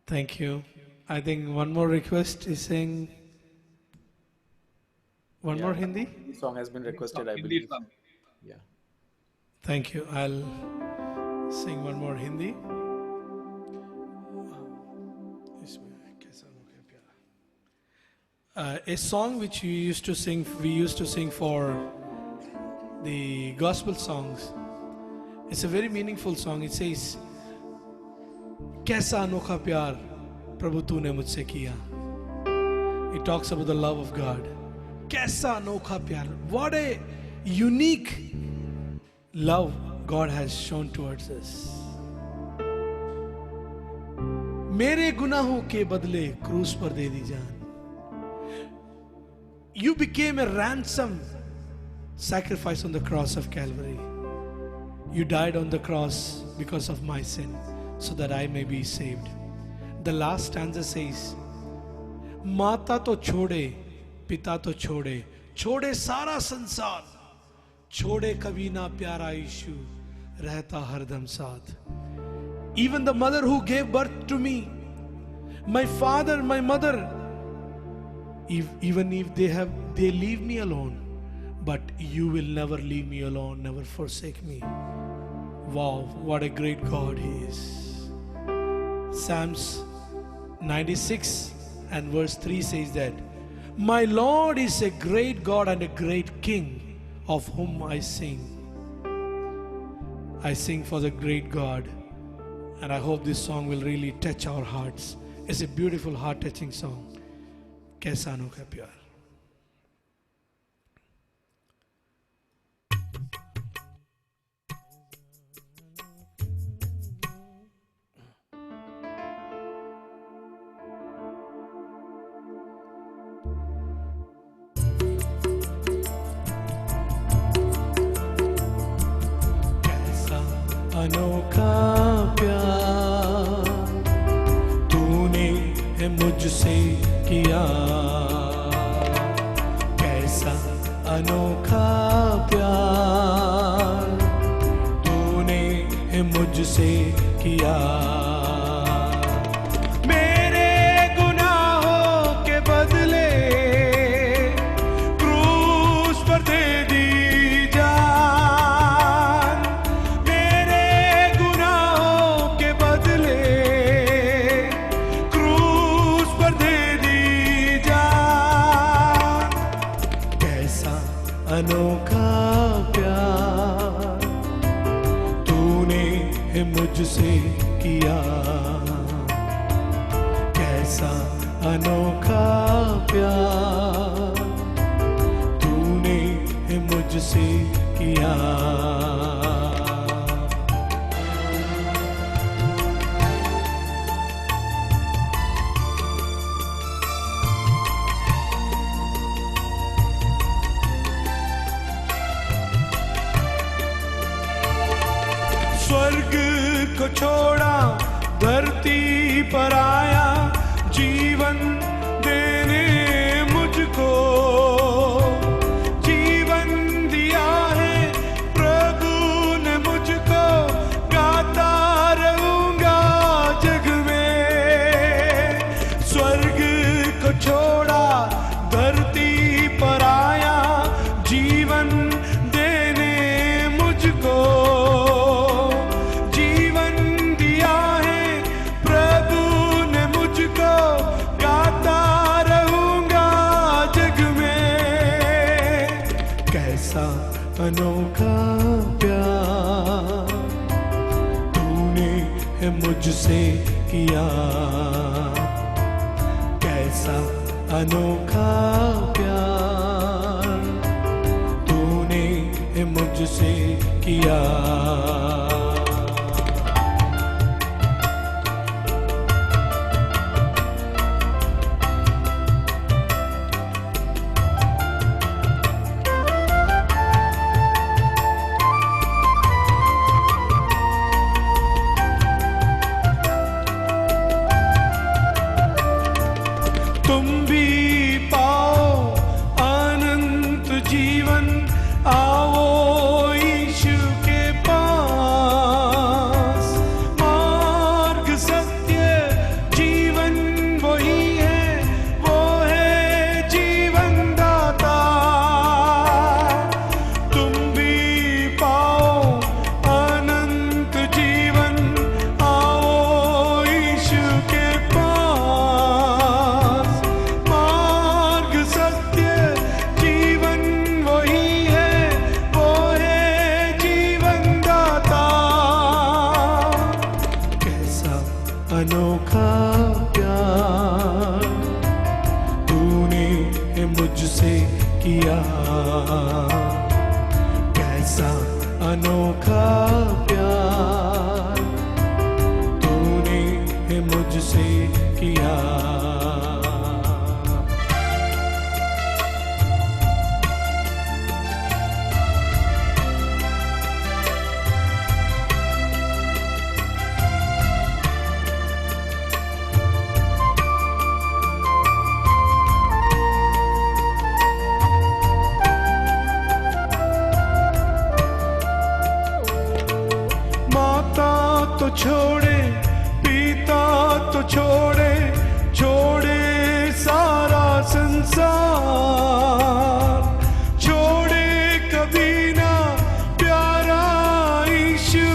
Thank you. I think one more request is saying one more Hindi. This song has been requested, I believe. Yeah. Thank you. I'll sing one more Hindi. A song which we used to sing for the gospel songs. It's a very meaningful song. It says, "Kaisa anokha pyar Prabhu tune mujhse kiya." It talks about the love of God. Kaisa anokha pyar. What a unique love God has shown towards us. मेरे गुनाहों के बदले क्रूस पर दे दी जान. You became a ransom sacrifice on the cross of Calvary. You died on the cross because of my sin, so that I may be saved. The last stanza says, माता तो छोड़े, पिता तो छोड़े, छोड़े सारा संसार, छोड़े कभी ना प्यारा यीशु, रहता हरदम साथ. Even the mother who gave birth to me, my father, my mother, even if they leave me alone, but you will never leave me alone, never forsake me. Wow, what a great God He is. Psalms 96 and verse 3 says that, my Lord is a great God and a great King, of whom I sing. I sing for the great God, and I hope this song will really touch our hearts. It's a beautiful, heart-touching song. कैसा अनोखा प्यार. कैसा अनोखा प्यार तूने है मुझसे किया, कैसा अनोखा प्यार तूने मुझसे किया। मेरे गुनाहों के बदले क्रूस पर दे दी जान। मेरे गुनाहों के बदले क्रूस पर दे दी जान। कैसा अनोखा प्यार तूने मुझसे किया। कैसा अनोखा प्यार तूने मुझसे किया। स्वर्ग को छोड़ा धरती पर आया जीवन देने मुझको। जीवन दिया है प्रभु ने मुझको, गाता रहूंगा जग में। स्वर्ग को छोड़ा धरती पर आया जीवन देने मुझको। अनोखा प्यार तूने मुझसे किया। कैसा अनोखा प्यार तूने मुझसे किया। तुम भी पाओ अनंत जीवन, आओ यीशु के पास। मार्ग सत्य जीवन वही है, वो है जीवन दाता। तुम भी पाओ अनंत जीवन, आओ यीशु के पास। मार्ग सत्य जीवन वही है, वो है जीवन दाता। कैसा अनोखा प्यार तूने मुझसे किया। कैसा अनोखा प्यार तूने मुझसे किया। माता तो छोड़े, पिता तो छोड़े, छोड़े सारा संसार। छोड़े कभी ना प्यारा यीशु,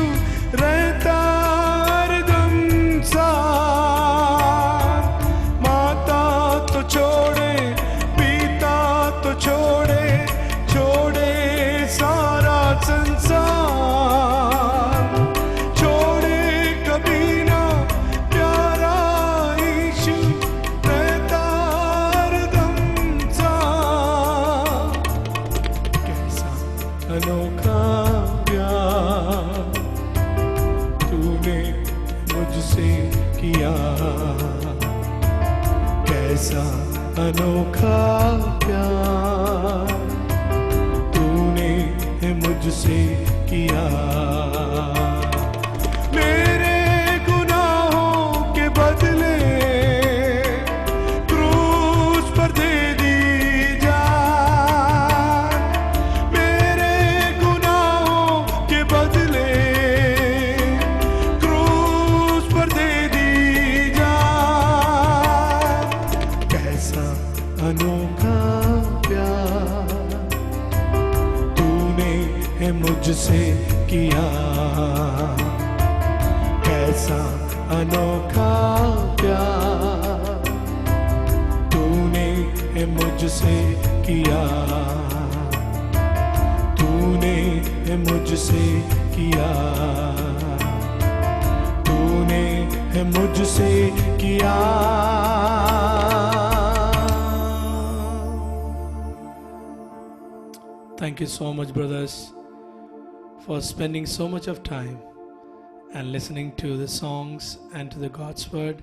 रहता हरदम साथ। माता तो छोड़े, पिता तो छोड़े, छोड़े सारा संसार। छोड़े कभी ना प्यारा यीशु, रहता हरदम साथ। कैसा अनोखा प्यार तूने मुझसे किया। कैसा अनोखा प्यार तूने मुझसे किया। मेरे गुनाहों के बदले क्रूस पर दे दी जान। मुझसे किया, कैसा अनोखा प्यार तूने मुझसे किया, तूने मुझसे किया, तूने मुझसे किया। Thank you so much, brothers, for spending so much of time and listening to the songs and to the God's word.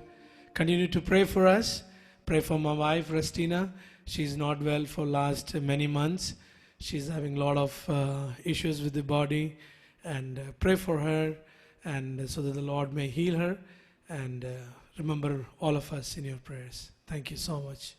Continue to pray for us. Pray for my wife, Restina. She's not well for last many months. She's having a lot of issues with the body, and pray for her, and so that the Lord may heal her. And remember all of us in your prayers. Thank you so much.